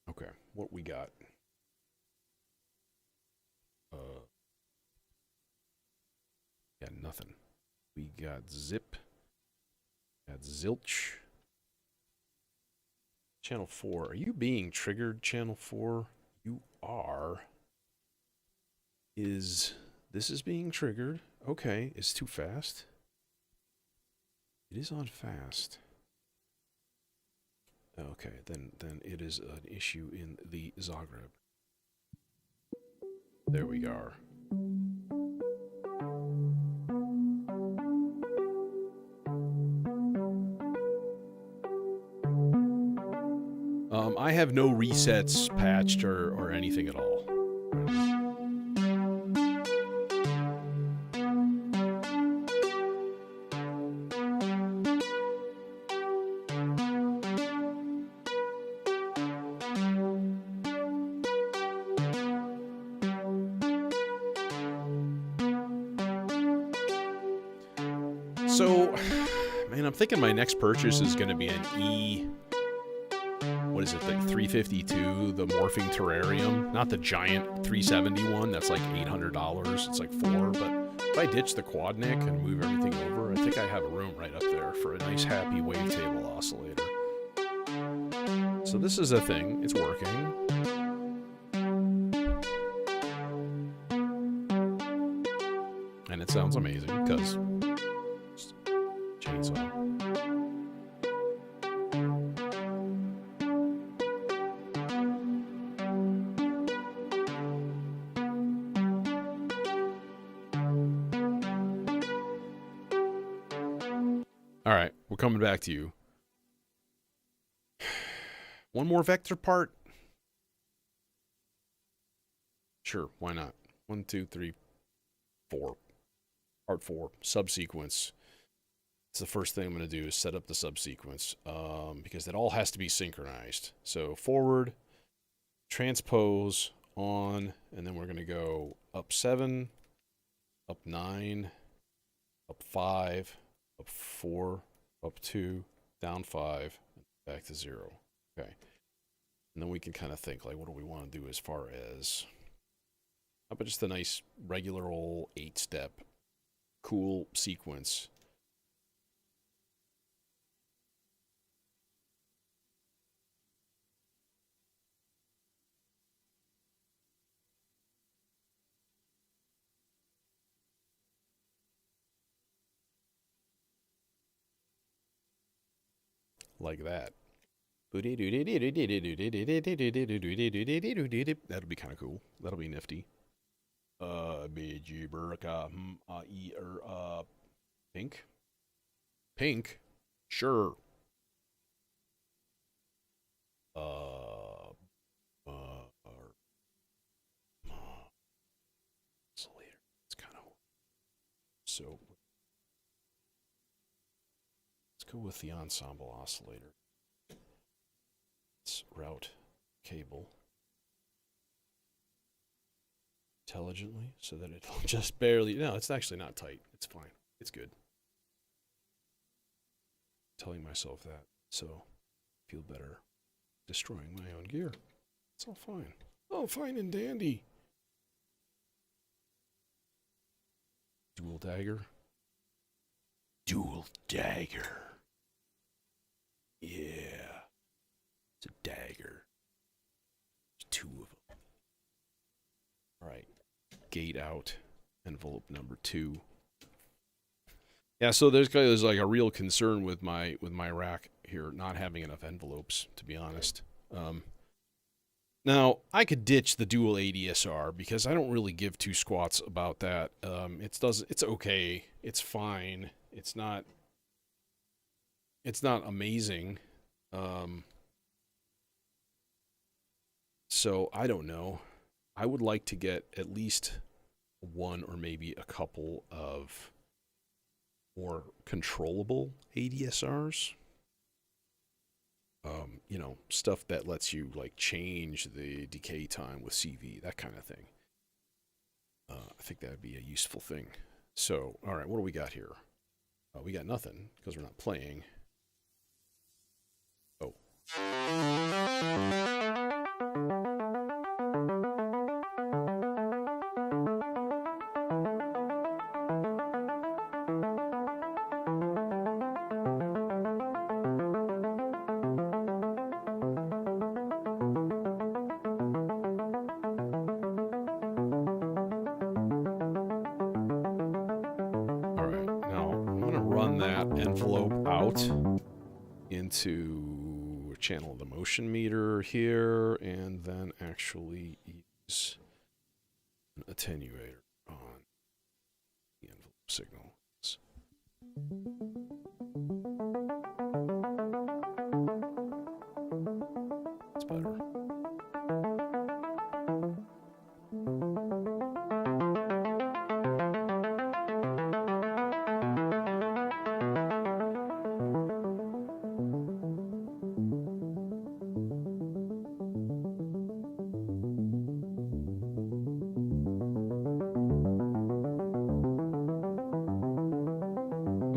Okay, what we got? Got nothing. We got zip. Got zilch. Channel 4. Are you being triggered, Channel 4? You are. This is being triggered. Okay, it's too fast. It is on fast. Okay, then it is an issue in the Zagreb. There we are. I have no resets patched or anything at all. So, man, I'm thinking my next purchase is going to be an what is it, the 352, the morphing terrarium, not the giant 370 one. That's like $800. It's like $4, but if I ditch the quad neck and move everything over, I think I have a room right up there for a nice happy wavetable oscillator. So this is a thing. It's working. And it sounds amazing because chainsaw. All right, we're coming back to you. One more vector part? Sure, why not? 1, 2, 3, 4. Part 4, subsequence. It's the first thing I'm going to do is set up the subsequence because that all has to be synchronized. So forward, transpose, on, and then we're going to go up 7, up 9, up 5, up 4, up 2, down 5, back to 0. Okay. And then we can kind of think, like, what do we want to do as far as... How about just a nice, regular old 8-step, cool sequence? Like that. That'll be kind of cool. That'll be nifty. Pink? Pink? Sure. Oscillator. It's kind of... So... Let's go with the ensemble oscillator. Let's route cable intelligently so that it'll just barely... No, it's actually not tight. It's fine. It's good. Telling myself that, so I feel better destroying my own gear. It's all fine. Oh, fine and dandy. Dual dagger. Dual dagger. Yeah. It's a dagger. There's 2 of them. All right. Gate out. Envelope number 2. Yeah, so there's like a real concern with my rack here not having enough envelopes, to be honest. Now I could ditch the dual ADSR because I don't really give 2 squats about that. It's okay. It's fine. It's not amazing. So I don't know. I would like to get at least 1 or maybe a couple of more controllable ADSRs. You know, stuff that lets you like change the decay time with CV, that kind of thing. I think that would be a useful thing. So, all right, what do we got here? We got nothing because we're not playing. Oh. Envelope out into channel the motion meter here, and then actually use an attenuator on the envelope signal. It's better.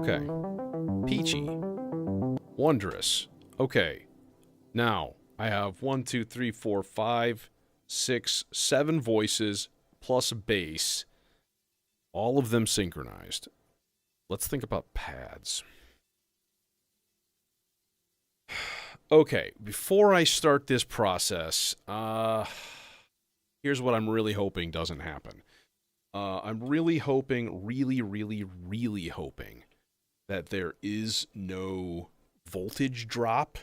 Okay. Peachy. Wondrous. Okay. Now, I have 1, 2, 3, 4, 5, 6, 7 voices plus a bass. All of them synchronized. Let's think about pads. Okay, before I start this process, here's what I'm really hoping doesn't happen. I'm really hoping, really hoping that there is no voltage drop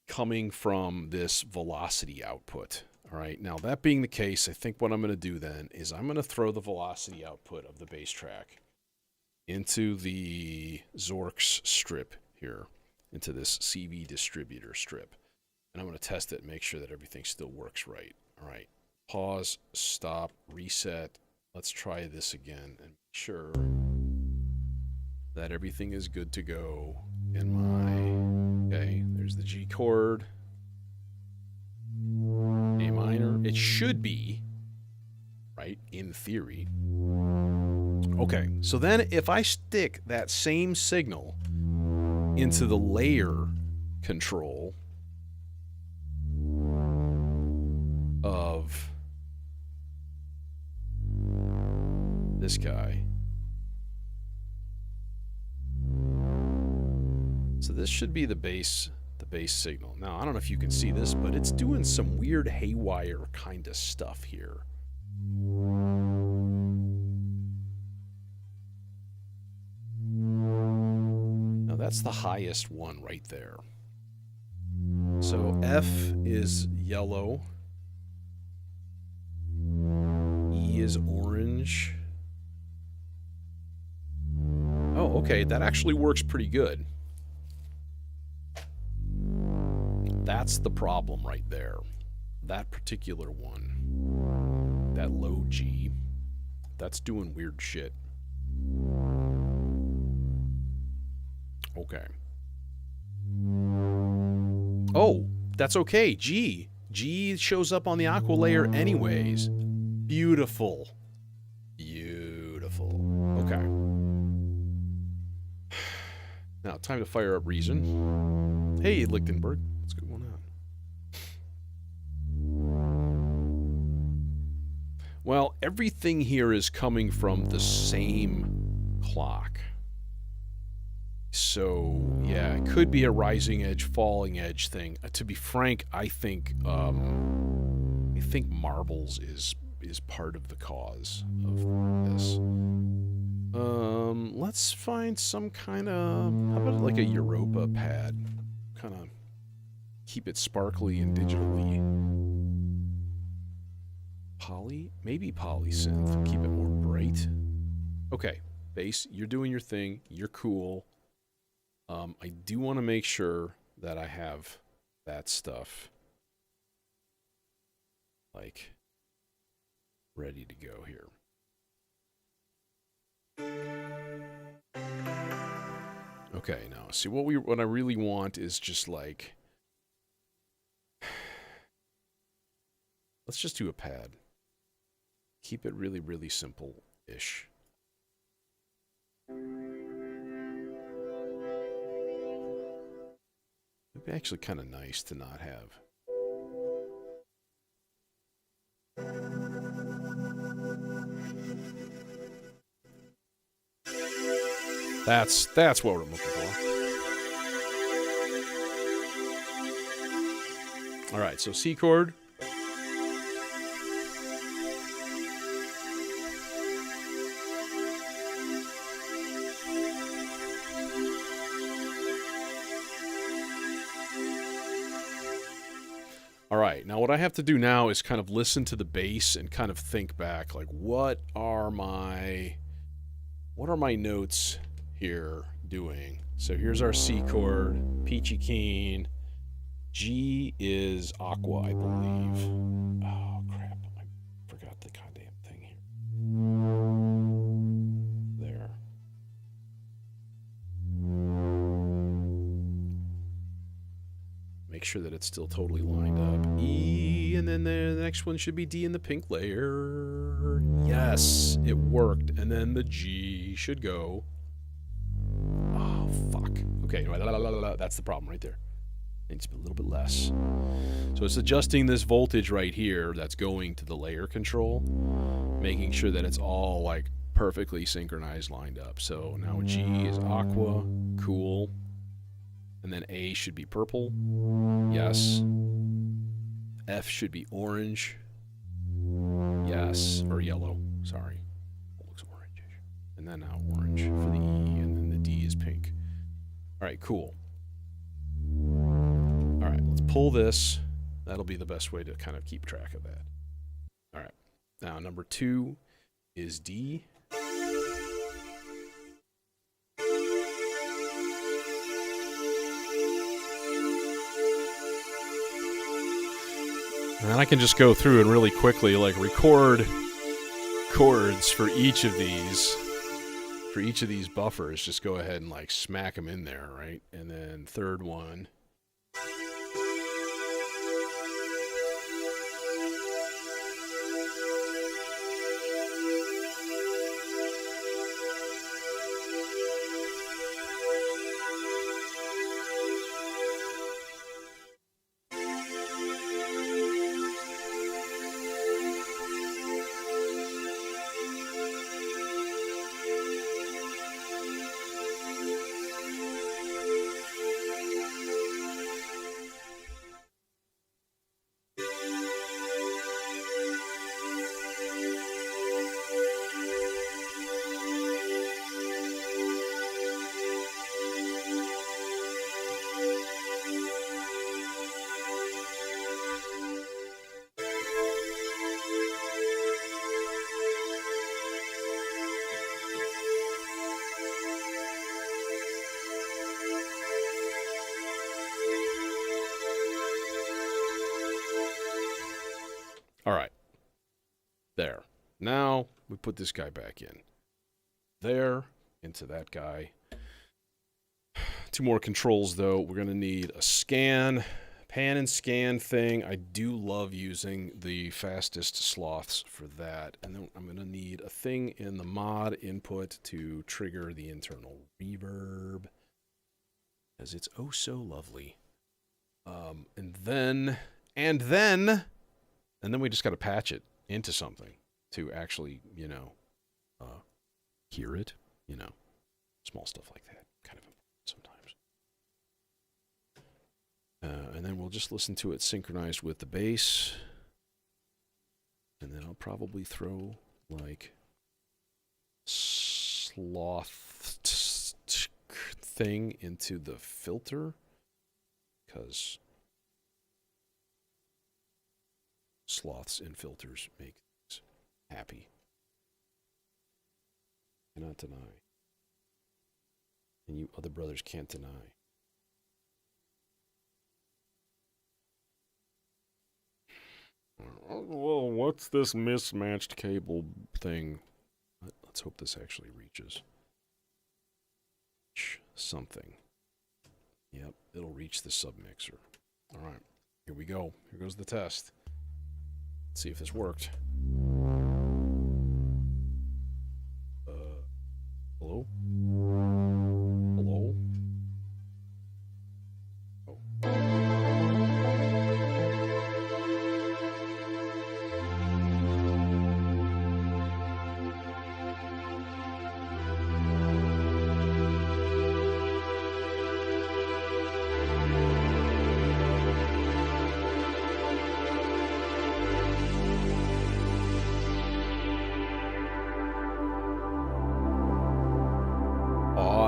coming from this velocity output. All right, now that being the case, I think what I'm going to do then is I'm going to throw the velocity output of the bass track into the Zorks strip here, into this CV distributor strip. And I'm going to test it and make sure that everything still works right. All right, pause, stop, reset. Let's try this again and make sure that everything is good to go in my... Okay, there's the G chord. A minor. It should be, right, in theory. Okay, so then if I stick that same signal into the layer control of this guy. So this should be the bass signal. Now, I don't know if you can see this, but it's doing some weird haywire kind of stuff here. Now, that's the highest one right there. So F is yellow. E is orange. Oh, okay, that actually works pretty good. That's the problem right there. That particular one. That low G. That's doing weird shit. Okay. Oh, that's okay. G. G shows up on the aqua layer anyways. Beautiful. Beautiful. Okay. Now, time to fire up Reason. Hey, Lichtenberg. What's going on? Well, everything here is coming from the same clock. So, yeah, it could be a rising edge, falling edge thing. To be frank, I think marbles is part of the cause of this. Let's find some kind of, how about like a Europa pad? Kind of keep it sparkly and digitally. Poly? Maybe polysynth. Keep it more bright. Okay, bass, you're doing your thing. You're cool. I do want to make sure that I have that stuff, like, ready to go here. Okay, now, see, what I really want is just, like, let's just do a pad. Keep it really, really simple-ish. It'd be actually kind of nice to not have. That's what I'm looking for. All right, so C chord. All right, now what I have to do now is kind of listen to the bass and kind of think back, like, what are my notes here doing? So here's our C chord, peachy keen. G is aqua, I believe. Oh, crap. I forgot the goddamn thing here. There. Make sure that it's still totally lined up. E, and then the next one should be D in the pink layer. Yes, it worked. And then the G should go. Okay, that's the problem right there. It needs to be a little bit less. So it's adjusting this voltage right here that's going to the layer control, making sure that it's all like perfectly synchronized, lined up. So now G is aqua, cool. And then A should be purple, yes. F should be orange, yes, or yellow, sorry. It looks orange. And then now orange for the E, and then the D is pink. All right, cool. All right, let's pull this. That'll be the best way to kind of keep track of that. All right, now number 2 is D. And then I can just go through and really quickly like record chords for each of these. For each of these buffers, just go ahead and like smack them in there, right? And then third one. All right. There. Now we put this guy back in. There, into that guy. 2 more controls, though. We're going to need a scan, pan and scan thing. I do love using the fastest sloths for that. And then I'm going to need a thing in the mod input to trigger the internal reverb, as it's oh so lovely. And then we just got to patch it into something to actually, you know, hear it, you know, small stuff like that, kind of sometimes. And then we'll just listen to it synchronized with the bass. And then I'll probably throw, like, sloth thing into the filter, because sloths and filters make things happy. Cannot deny. And you other brothers can't deny. Well, what's this mismatched cable thing? Let's hope this actually reaches something. Yep, it'll reach the submixer. All right, here we go. Here goes the test. Let's see if this worked. Hello? Hello? Oh.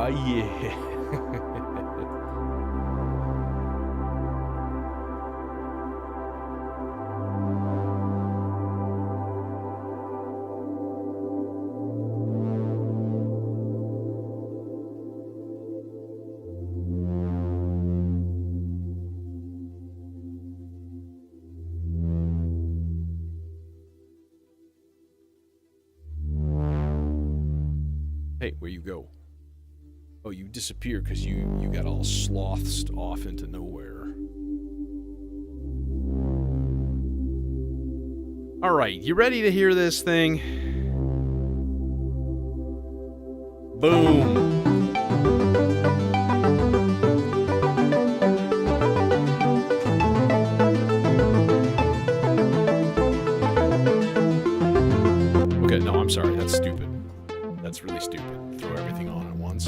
Yeah. Hey, where you go? Oh, you disappeared because you got all slothed off into nowhere. All right, you ready to hear this thing? Boom. that's stupid. That's really stupid. Throw everything on at once.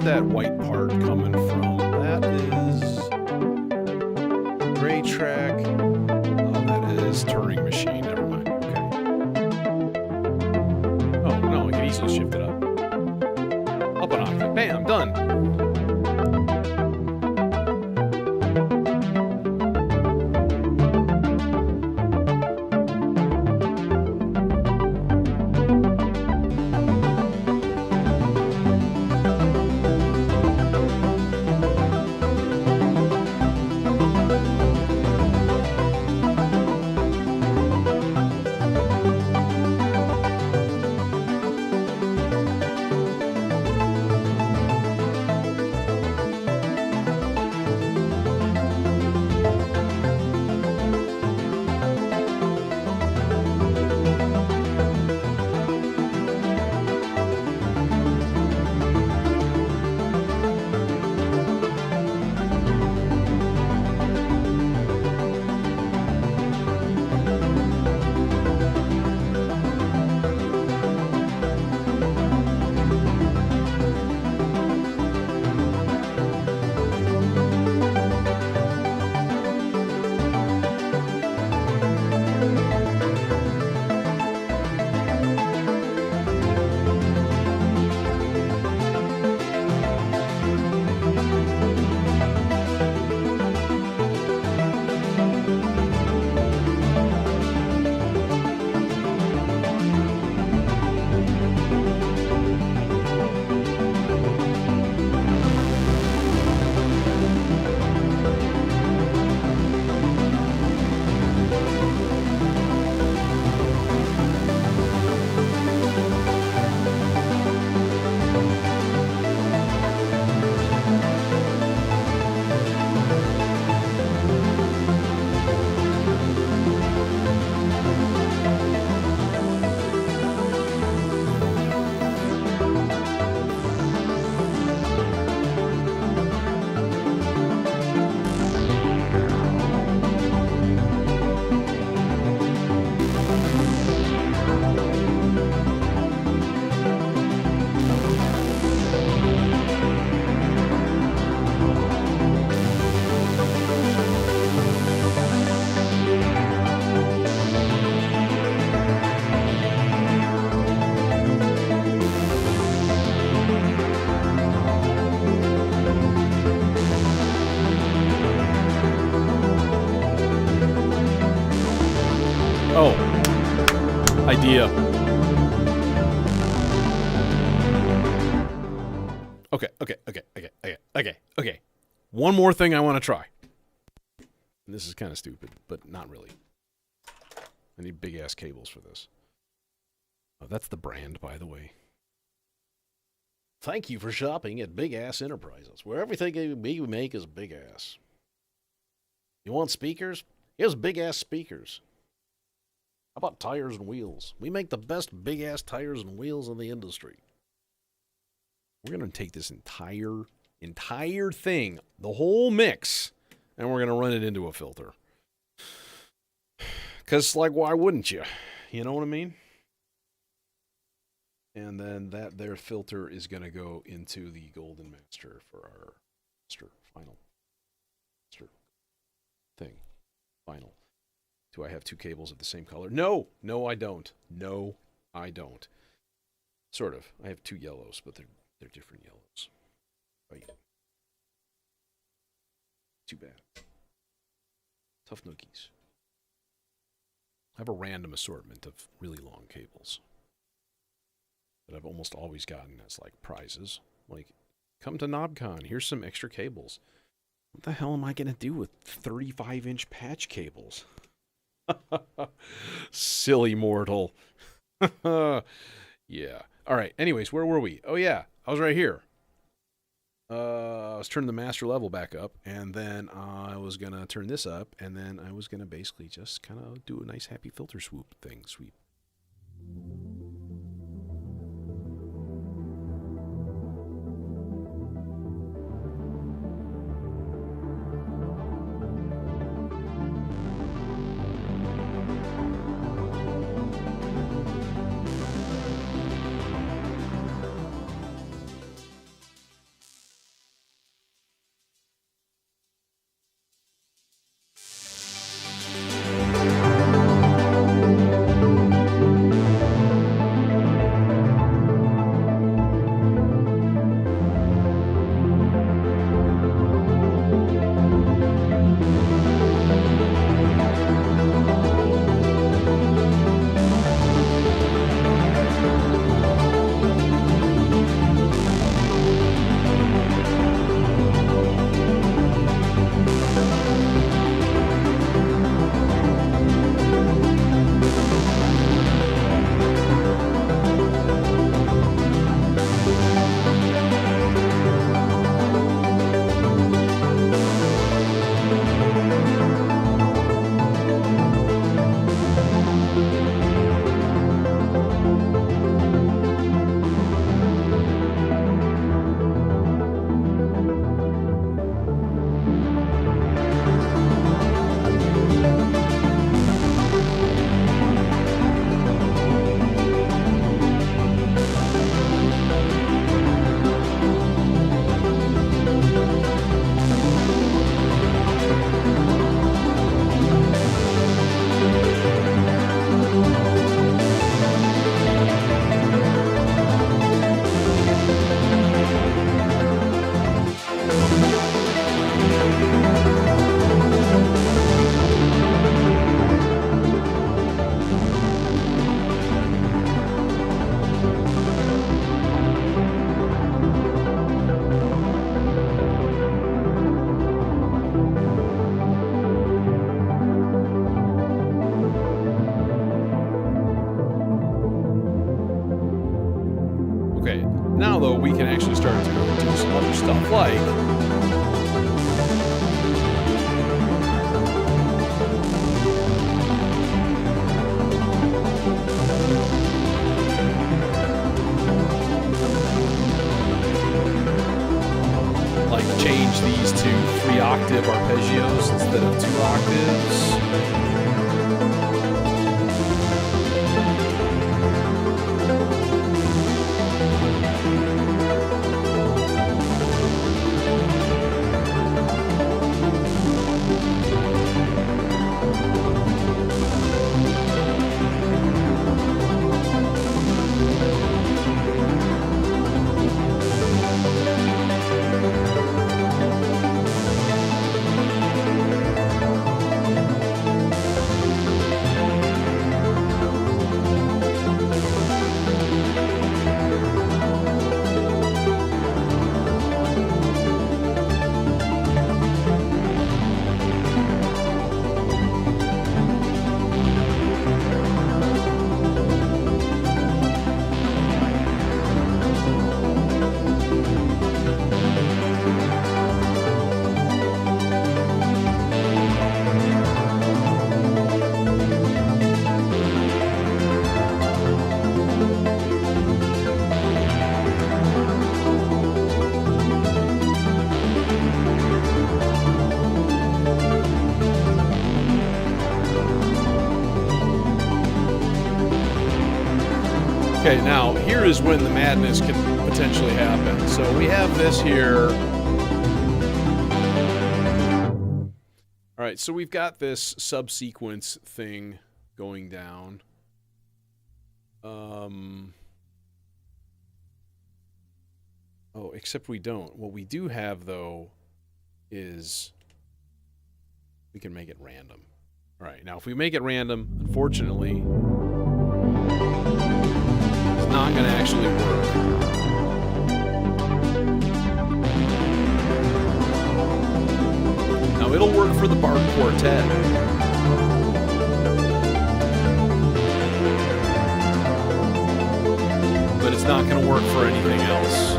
That white part coming from? That is gray track. Oh, that is Turing machine. Never mind. Okay. Oh no, I can easily shift it up. Up an octave. Bam, done. Oh. Idea. Okay. One more thing I want to try. And this is kind of stupid, but not really. I need big-ass cables for this. Oh, that's the brand, by the way. Thank you for shopping at Big Ass Enterprises, where everything we make is big ass. You want speakers? Here's big ass speakers. How about tires and wheels? We make the best big ass tires and wheels in the industry. We're going to take this entire thing, the whole mix, and we're going to run it into a filter. Because, like, why wouldn't you? You know what I mean? And then that there filter is going to go into the golden master for our final thing. Do I have two cables of the same color? No, I don't. Sort of. I have two yellows, but they're different yellows. Right. Too bad. Tough nookies. I have a random assortment of really long cables that I've almost always gotten as like prizes. Like, come to KnobCon, here's some extra cables. What the hell am I gonna do with 35-inch patch cables? Silly mortal. Yeah. All right. Anyways, where were we? Oh yeah, I was right here. I was turning the master level back up, and then I was gonna turn this up, and then I was gonna basically just kind of do a nice happy filter swoop thing. Sweep. Okay, now though we can actually start to do some other stuff like change these to 3-octave arpeggios instead of 2 octaves. Okay, now here is when the madness can potentially happen. So we have this here. All right, so we've got this subsequence thing going down. Oh, except we don't. What we do have, though, is we can make it random. All right, now if we make it random, unfortunately, it's not going to actually work. Now, it'll work for the Bard Quartet. But it's not going to work for anything else.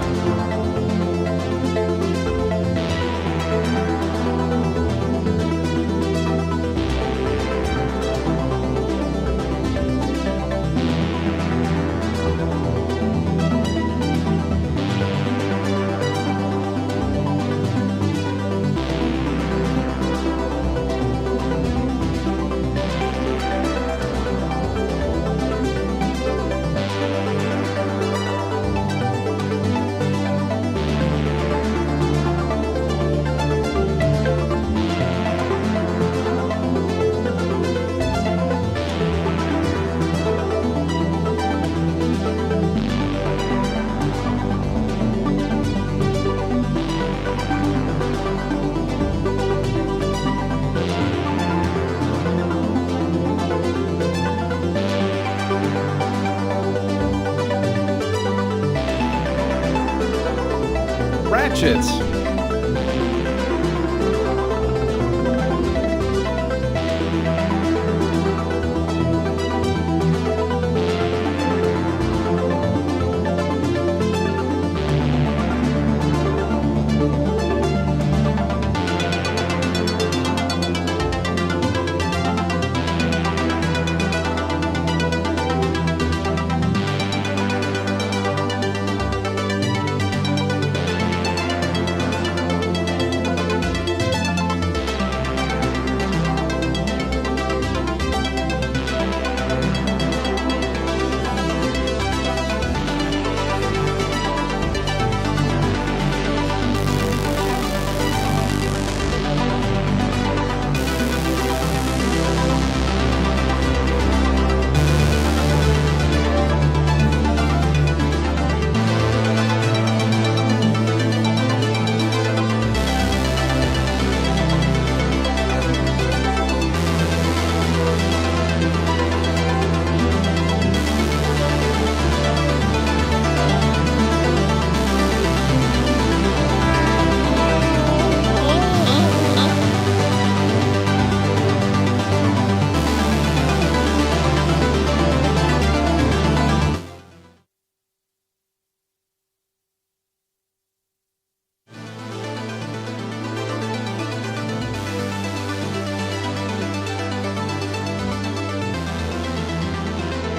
Ratchets.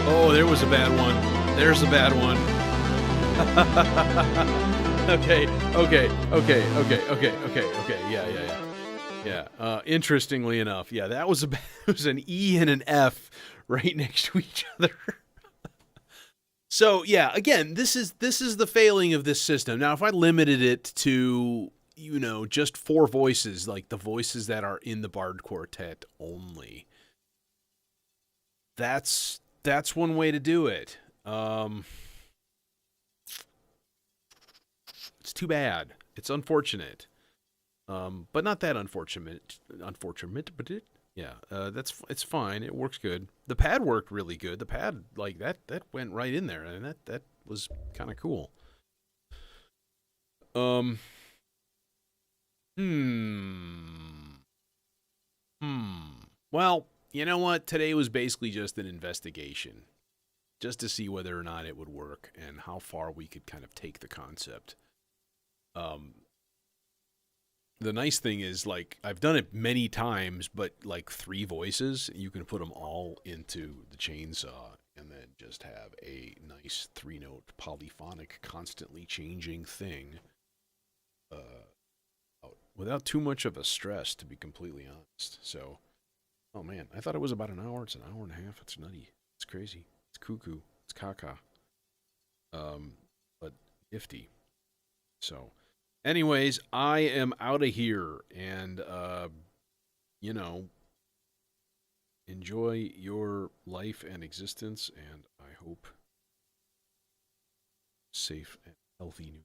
Oh, there was a bad one. There's a bad one. Okay. Yeah. Interestingly enough, yeah, that was it was an E and an F right next to each other. So yeah, again, this is the failing of this system. Now, if I limited it to, you know, just 4 voices, like the voices that are in the Bard Quartet only, that's one way to do it. It's too bad. It's unfortunate. But not that unfortunate. But it's fine. It works good. The pad worked really good. The pad, like, that went right in there, and that was kind of cool. Well, you know what? Today was basically just an investigation, just to see whether or not it would work and how far we could kind of take the concept. The nice thing is, like, I've done it many times, but like 3 voices, you can put them all into the chainsaw and then just have a nice 3-note polyphonic, constantly changing thing, without too much of a stress, to be completely honest. So, oh man, I thought it was about an hour. It's an hour and a half. It's nutty. It's crazy. It's cuckoo. It's caca. But nifty. So, anyways, I am out of here, and you know, enjoy your life and existence, and I hope safe and healthy new